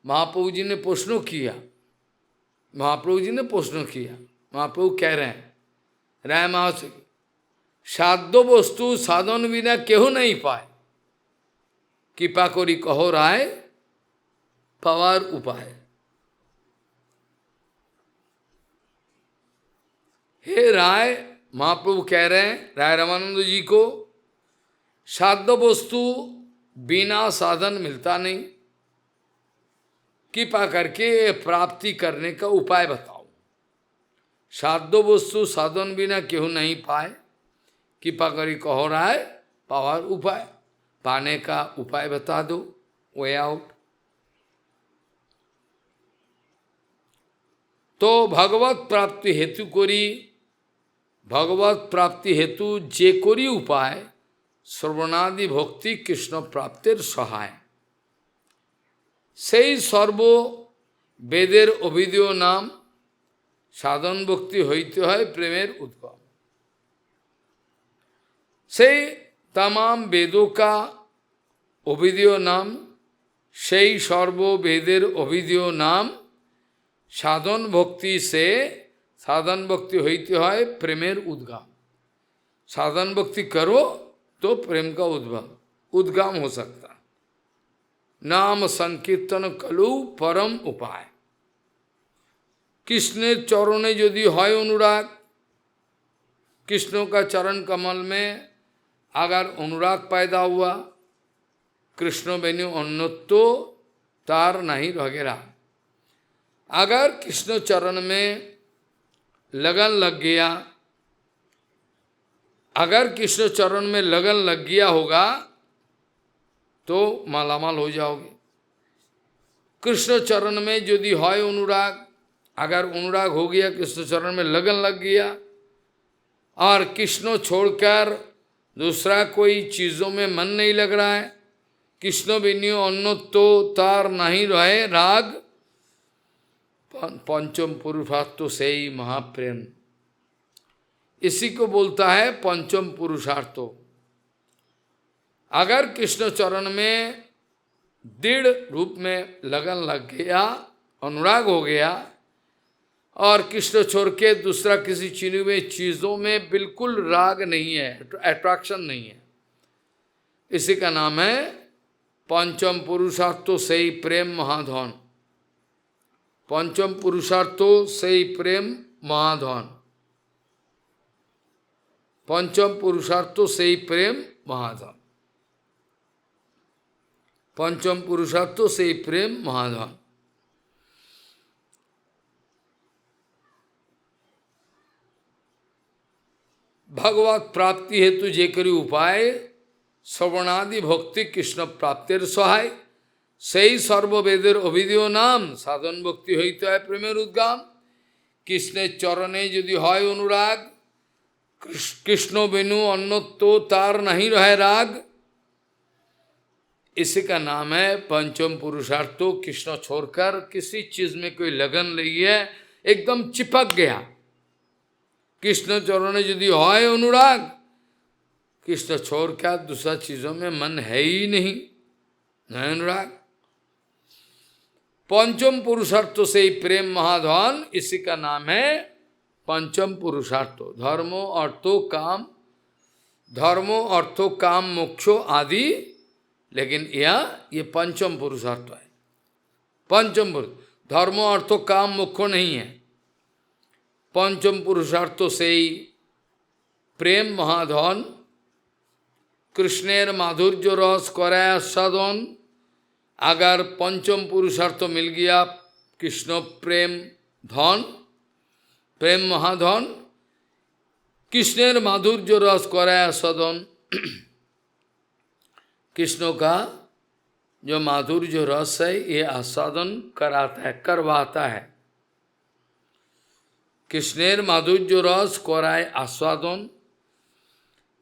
महाप्रभु जी ने प्रश्न किया, महाप्रभु जी ने प्रश्न किया, महाप्रभु कह रहे हैं राय महाशय, साध्य वस्तु साधन बिना केहू नहीं पाए, कृपा करी कहो राय पावार उपाय। हे राय, महाप्रभु कह रहे हैं राय रामानंद जी को, साध्य वस्तु बिना साधन मिलता नहीं, कृपा करके प्राप्ति करने का उपाय बताओ। साध्य वस्तु साधन बिना केहू नहीं पाए, कृपा करी कहो राय पावर उपाय, पाने का उपाय बता दो, वे आउट। तो भगवत प्राप्ति हेतु करी, भगवत प्राप्ति हेतु जे करी उपाय, श्रवणादि भक्ति कृष्ण प्राप्तिर सहाय। সেই সর্ব বেদের অভিধেয় নাম, সাধন ভক্তি হইতে হয় প্রেমের উদ্গম। সেই तमाम वेदों का अभिधेय नाम, সেই সর্ব বেদের অভিধেয় নাম, साधन भक्ति से साधन भक्ति होते है प्रेमेर उद्गम। साधन भक्ति करो तो प्रेम का उद्गम हो सकता। नाम संकीर्तन कलु परम उपाय। कृष्ण चरणे यदि है अनुराग, कृष्ण का चरण कमल में अगर अनुराग पैदा हुआ, कृष्ण बेनु अन्नत्व तार नहीं वगैरह, अगर कृष्ण चरण में लगन लग गया, अगर कृष्ण चरण में लगन लग गया होगा तो मालामाल हो जाओगे। कृष्ण चरण में यदि है अनुराग, अगर अनुराग हो गया, कृष्ण चरण में लगन लग गया, और कृष्ण छोड़कर दूसरा कोई चीज़ों में मन नहीं लग रहा है, कृष्ण बिनु अन्नत्व तार नहीं रहे राग, पंचम पुरुषार्थ से ही महाप्रेम, इसी को बोलता है पंचम पुरुषार्थ। अगर कृष्ण चरण में दृढ़ रूप में लगन लग गया, अनुराग हो गया, और कृष्ण छोड़ के दूसरा किसी चीज़ों में बिल्कुल राग नहीं है, अट्रैक्शन नहीं है, इसी का नाम है पंचम पुरुषार्थों से ही प्रेम महाधन। पंचम पुरुषार्थों से ही प्रेम महाधन, पंचम पुरुषार्थों से ही प्रेम महाधन, पंचम पुरुषार्थों से ही प्रेम महाधन। भगवत प्राप्ति हेतु जे करी उपाय, श्रवणादि भक्ति कृष्ण प्राप्तिर सहाय। সেই সর্ববেদের অভিধেয় নাম, সাধন ভক্তি হইতে হয় প্রেমের উদ্গম। কৃষ্ণের চরণে যদি হয় অনুরাগ, कृष्ण बिनु अन्नत्व तार नहीं रहे राग, इसी का नाम है पंचम पुरुषार्थो। कृष्ण छोड़कर किसी चीज में कोई लगन नहीं है, एकदम चिपक गया। कृष्ण चरण यदि है अनुराग, कृष्ण छोड़कर दूसरा चीजों में मन है ही नहीं, नहीं अनुराग। पंचम पुरुषार्थ से ही प्रेम महाधन, इसी का नाम है पंचम पुरुषार्थो। धर्मो अर्थो काम, धर्मो अर्थो काम मोक्षो आदि, लेकिन ये पंचम पुरुषार्थ है। पंचम पुरुष, धर्मो अर्थो काम मोक्षो नहीं है। पंचम पुरुषार्थो से ही प्रेम महाधन, कृष्णेर माधुर्य रस कराय आस्वादन। अगर पंचम पुरुषार्थ मिल गया कृष्ण प्रेम धन, प्रेम महाधन, कृष्णेर माधुर्य रस कराया सदन। कृष्ण का जो माधुर्य रस है ये आस्वादन कराता है, करवाता है। कृष्णेर माधुर्य रस कराए आस्वादन,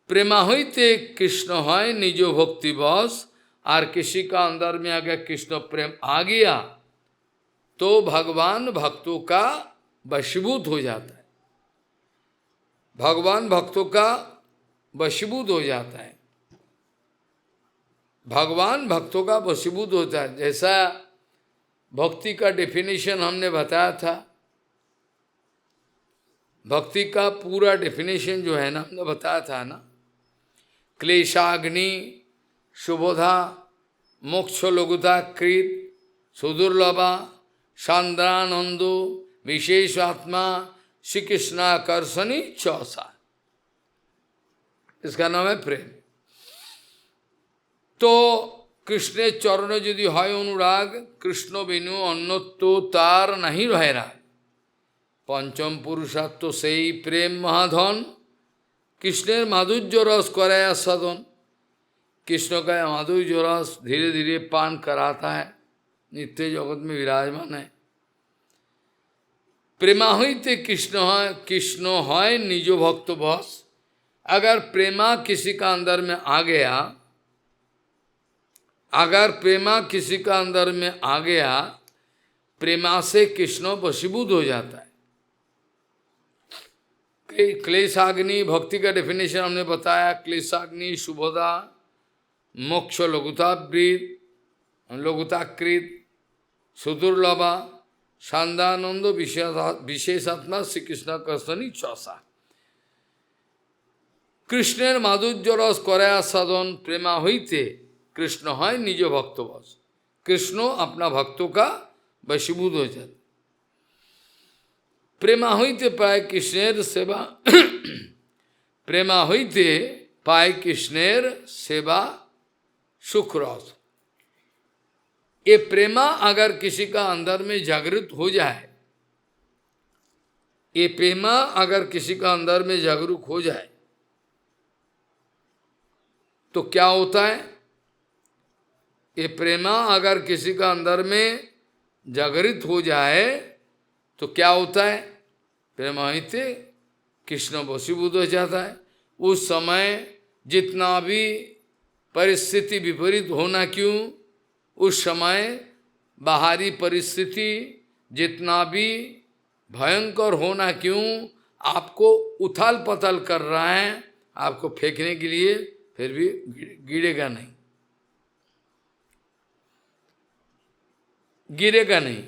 प्रेमा होते कृष्ण है निजो भक्ति बस। और किसी का अंदर में अगर कृष्ण प्रेम आ गया तो भगवान भक्तों का वशीभूत हो जाता है, भगवान भक्तों का वशीभूत हो जाता है, भगवान भक्तों का वशीभूत होता है। जैसा भक्ति का डेफिनेशन हमने बताया था, भक्ति का पूरा डेफिनेशन जो है ना, हमने बताया था ना, क्लेशाग्नि शुभोधा मोक्ष लघुता कृत सुदुर्लभा सांद्रानंदो विशेष आत्मा श्री कृष्णाकर्षणी चौसा, इसका नाम है प्रेम। तो कृष्ण चरण यदि হয় अनुराग, कृष्ण बिनु अन्यत्व तार नहीं रहे राग। पंचम पुरुषार्थ से ही प्रेम महाधन, कृष्णेर माधुर्य रस कराया सदन। कृष्ण का माधुर्य रस धीरे धीरे पान कराता है, नित्य जगत में विराजमान है। प्रेमा होते कृष्ण है निजो भक्त बस। अगर प्रेमा किसी का अंदर में आ गया, अगर प्रेमा किसी का अंदर में आ गया, प्रेमा से कृष्ण वशीभूत हो जाता है। क्लेशाग्नि भक्ति का डेफिनेशन हमने बताया, क्लेशाग्नि शुभदा मोक्ष लघुतावृत लघुताकृत सुदुर्लभा शांदानंद विशेषात्मा श्री कृष्ण कर्षणी चौसा। कृष्णेर माधुर्य रस कराया सदन, प्रेमा होते कृष्ण है निज भक्त बस। कृष्ण अपना भक्तों का वशीभूत हो जाते। प्रेमा होते पाए कृष्णेर सेवा प्रेमा होते पाए कृष्णेर सेवा सुख रस। ये प्रेमा अगर किसी का अंदर में जागृत हो जाए, ये प्रेमा अगर किसी का अंदर में जागरूक हो जाए तो क्या होता है? ये प्रेमा अगर किसी का अंदर में जागृत हो जाए तो क्या होता है? प्रेमा हिते कृष्ण वशीभूत हो जाता है। उस समय जितना भी परिस्थिति विपरीत होना क्यों, उस समय बाहरी परिस्थिति जितना भी भयंकर होना क्यों, आपको उथल पथल कर रहा है, आपको फेंकने के लिए, फिर भी गिरेगा नहीं, गिरेगा नहीं।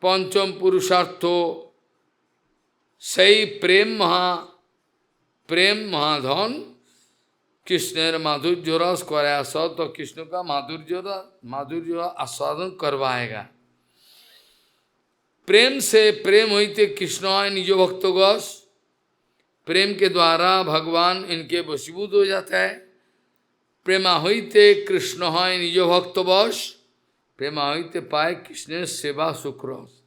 पंचम पुरुषार्थो सही प्रेम महाधन, कृष्णेर माधुर्य रस कराया सद। तो कृष्ण का माधुर्य आस्वादन करवाएगा। प्रेम से प्रेम होते कृष्ण है निजो भक्त गस। प्रेम के द्वारा भगवान इनके वशीभूत हो जाता है। प्रेमा होते कृष्ण है निजो भक्त बस। प्रेमा होते पाए कृष्ण सेवा सुख रस।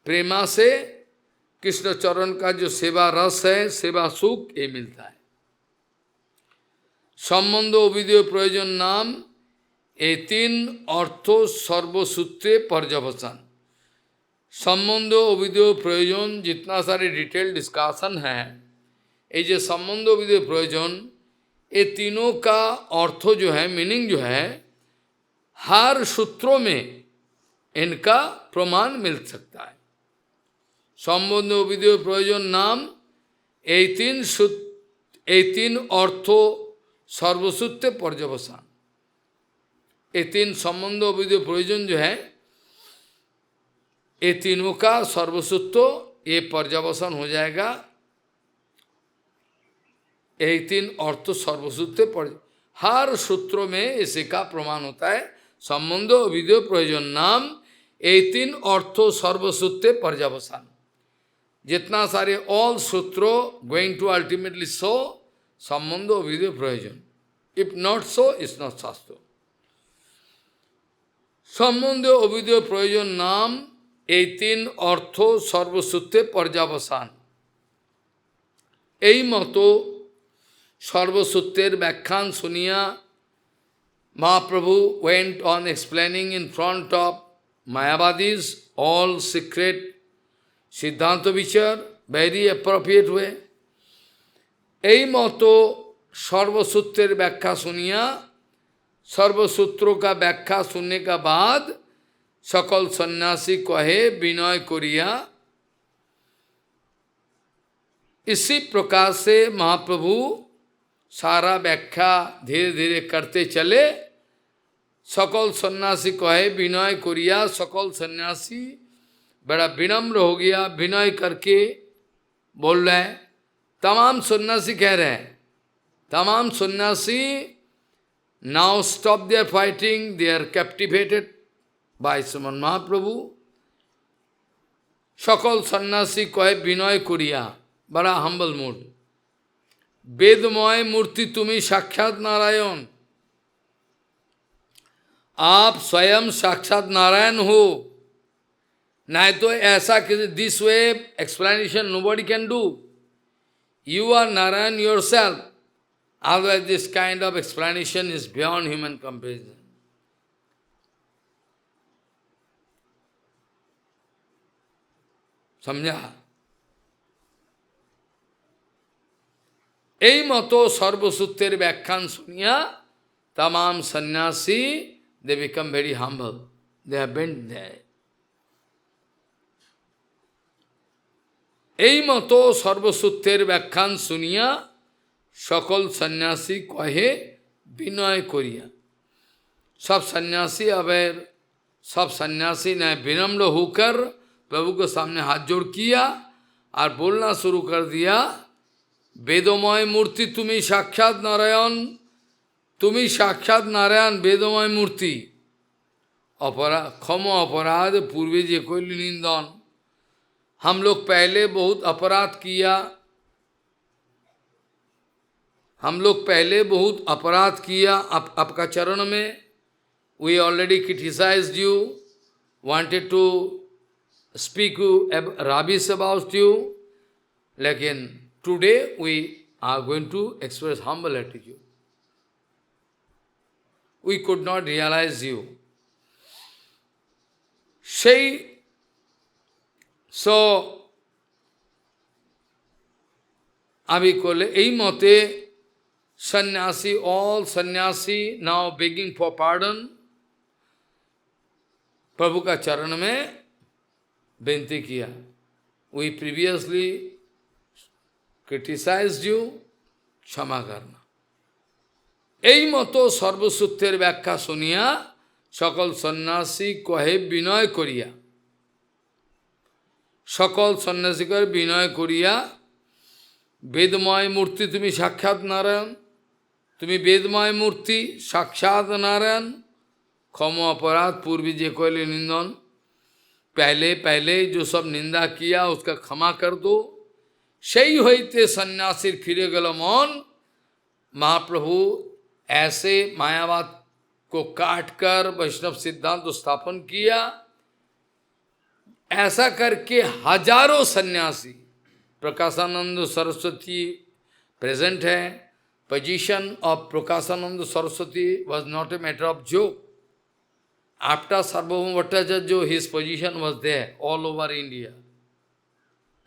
प्रेमा से कृष्ण चरण का जो सेवा रस है, सेवा सुख, ये मिलता है। संबंध अविधेय प्रयोजन नाम ये तीन अर्थो सर्वसूत्रे पर्यवसान। संबंध अविधेय प्रयोजन जितना सारे डिटेल डिस्कशन है, ये जो संबंध अविधेय प्रयोजन, ये तीनों का अर्थ जो है, मीनिंग जो है, हर सूत्रों में इनका प्रमाण मिल सकता है। संबंध अविधेय प्रयोजन नाम ये तीन अर्थो सर्वसूत्र पर्यवसान। ये तीन संबंध अविधेय प्रयोजन जो है, ये तीनों का सर्वसूत्र ये पर्यवसान हो जाएगा। ये तीन अर्थ सर्वसूत्र पर हर सूत्रों में इसी का प्रमाण होता है। संबंध अविधेय प्रयोजन नाम ये तीन अर्थो सर्वसूत्र पर्यवसान। जितना सारे ऑल सूत्रों गोइंग टू अल्टीमेटली सो संबंध अविधेय प्रयोजन। If not so it's not शास्त्र। संबंध अविधेय प्रयोजन नाम এই তিন অর্থ সর্বসূত্রে পর্যাবসান। এই মতো সর্বসূত্রের ব্যাখ্যান শুনিয়া Mahaprabhu went on explaining in front of Mayavadis all secret Siddhanta Vichar, very appropriate way. এই মতো सर्वसूत्रेर व्याख्या सुनिया, सर्वसूत्रों का व्याख्या सुनने का बाद सकल सन्यासी कहे विनय करिया। इसी प्रकार से महाप्रभु सारा व्याख्या धीरे धीरे करते चले। सकल सन्यासी कहे विनय करिया, सकल सन्यासी बड़ा विनम्र हो गया, विनय करके बोल रहे हैं। तमाम सन्यासी कह रहे हैं, तमाम सन्यासी now stop their fighting, they are captivated by Sriman Mahaprabhu. सकल सन्यासी कहे विनय करिया, बड़ा humble mood। वेदमय मूर्ति तुम्ही साक्षात नारायण, आप स्वयं साक्षात नारायण हो। नहीं तो ऐसा किसी this way explanation nobody can do. You are Narayan yourself. Otherwise this kind of explanation is beyond human comprehension. समझा? এই মতো সর্বসূত্রের ব্যাখ্যান শুনিয়া तमाम सन्यासी they become very humble. They have been there. এই মতো সর্বসূত্রের ব্যাখ্যান শুনিয়া সকল सन्यासी कहे विनय करिया। सब सन्यासी अवेर, सब सन्यासी ने विनम्र होकर प्रभु के सामने हाथ जोड़ किया और बोलना शुरू कर दिया, वेदमय मूर्ति तुम्ही साक्षात नारायण, तुम्ही साक्षात नारायण वेदमय मूर्ति। अपराध क्षम अपराध पूर्वे जे कोई निंदन, हम लोग पहले बहुत अपराध किया, हम लोग पहले बहुत अपराध किया आपका चरण में। We already criticized you, wanted to speak rubbish about you, लेकिन today we are going to express humble attitude. We could not realize you. So, अभी कोले यही मते sannyasi, all sannyasi now begging for pardon, प्रभु का चरण में विनती किया। We previously criticized you, क्षमा करना। এই মতো সর্বসূত্রের ব্যাখ্যা শুনিয়া সকল সন্ন্যাসী কহে বিনয় করিয়া, সকল সন্ন্যাসী কহে বিনয় করিয়া, वेदमय मूर्ति तुम्ही साक्षात नारायण, तुम्ही वेदमय मूर्ति साक्षात नारायण, क्षम अपराध पूर्वी जे कोयले निंदन, पहले पहले जो सब निंदा किया उसका क्षमा कर दो। सही होते सन्यासी फिरे गल मन। महाप्रभु ऐसे मायावाद को काट कर वैष्णव सिद्धांत स्थापन किया। ऐसा करके हजारों सन्यासी, प्रकाशानंद सरस्वती प्रेजेंट है। Position of Prakashanand Saraswati was not a matter of joke. After Sarvabhauma Bhattacharya, his position was there all over India.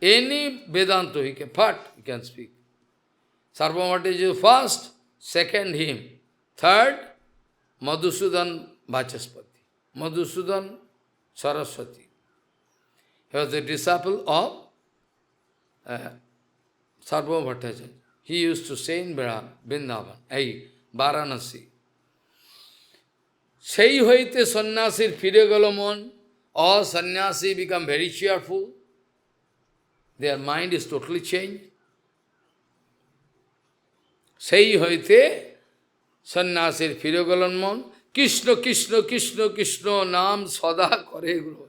Any Vedanta he can speak. Sarvabhauma Bhattacharya first, second him, third Madhusudan Vachaspati, Madhusudan Saraswati. He was the disciple of Sarvabhauma Bhattacharya. He used to say in Vrindavan, Varanasi. Sei hoite sannyasir fire gelo mon. All sannyasi become very cheerful. Their mind is totally changed. Sei hoite sannyasir fire gelo mon. Krishna, Krishna, Krishna, Krishna नाम सदा करे गुरु।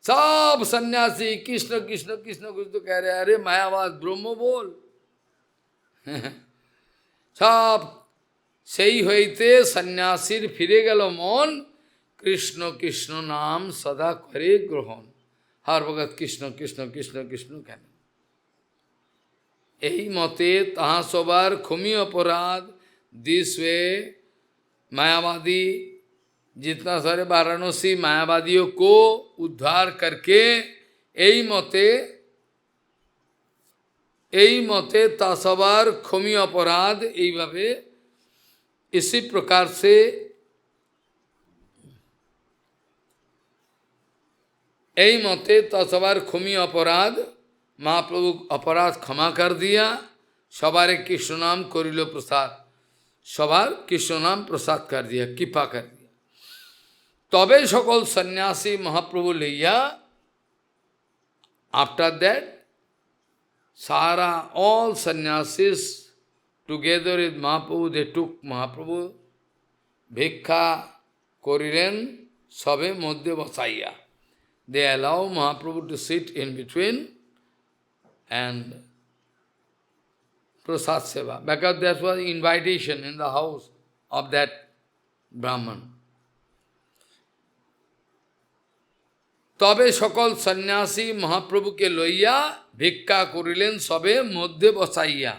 सब सन्यासी कृष्ण कृष्ण कृष्ण कुछ तो कह रहे हैं, अरे मायावाद ब्रह्म बोल। सब सही होते सन्यासीर फिरे गल मन, कृष्ण कृष्ण नाम सदा करे ग्रहण। हर वक्त कृष्ण कृष्ण कृष्ण कृष्ण कहने। यही मते तहाँ सबार खुमी अपराध दिस वे मायावादी, जितना सारे वाराणसी मायावादियों को उद्धार करके এই মতে তা সবার ক্ষমি অপরাধ এইভাবে इसी प्रकार से এই মতে তা সবার ক্ষমি অপরাধ महाप्रभु अपराध क्षमा कर दिया, सबारे कृष्ण नाम करिल प्रसाद, सबार कृष्ण नाम प्रसाद कर दिया, कृपा कर दिया। तबे सकल सन्यासी महाप्रभु लैया, after that Sara, all sannyasis together with Mahaprabhu, they took Mahaprabhu, Bhikkha Korilen, Sabe Modhya Vasaya. They allow Mahaprabhu to sit in between and Prasad Seva, because that was invitation in the house of that Brahman. তবে সকল सन्यासी महाप्रभु के लोइया भिक्खा करिलेन सबे मध्य बसाइया।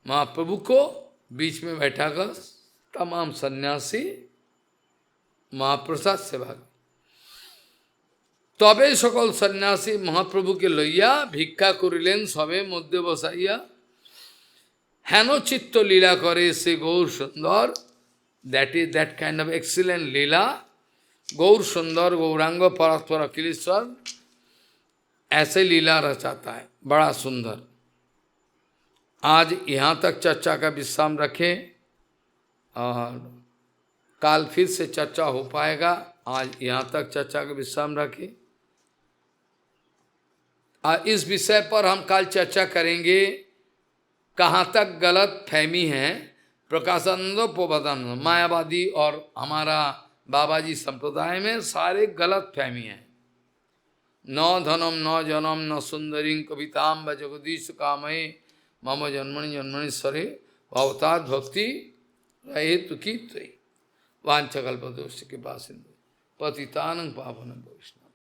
महाप्रभु को बीच में बैठाकर तमाम सन्यासी महाप्रसाद सेवा। तबे सकल सन्यासी महाप्रभु के लोइया भिक्खा करिलेन सबे मध्य बसाइया। हेन चित्त लीला करे से गौर सुंदर, that kind of excellent लीला, गौर सुंदर गौरांग परात्पर अखिलेश्वर ऐसे लीला रचाता है, बड़ा सुंदर। आज यहाँ तक चर्चा का विश्राम रखें और काल फिर से चर्चा हो पाएगा। आज यहाँ तक चर्चा का विश्राम रखें। इस विषय पर हम कल चर्चा करेंगे, कहाँ तक गलत फहमी है प्रकाशानंद प्रबोधानंद मायावादी और हमारा बाबाजी संप्रदाय में सारे गलत फहमी है। न धनम न जनम न सुंदरी कविताम व जगदीश कामये मम जन्मनि जन्मनि सरे भवताद भक्ति रहे तुकी त्वयि वांछकल्पतरुश्च कृपा सिंधु पतितानं पावनं वैष्णव।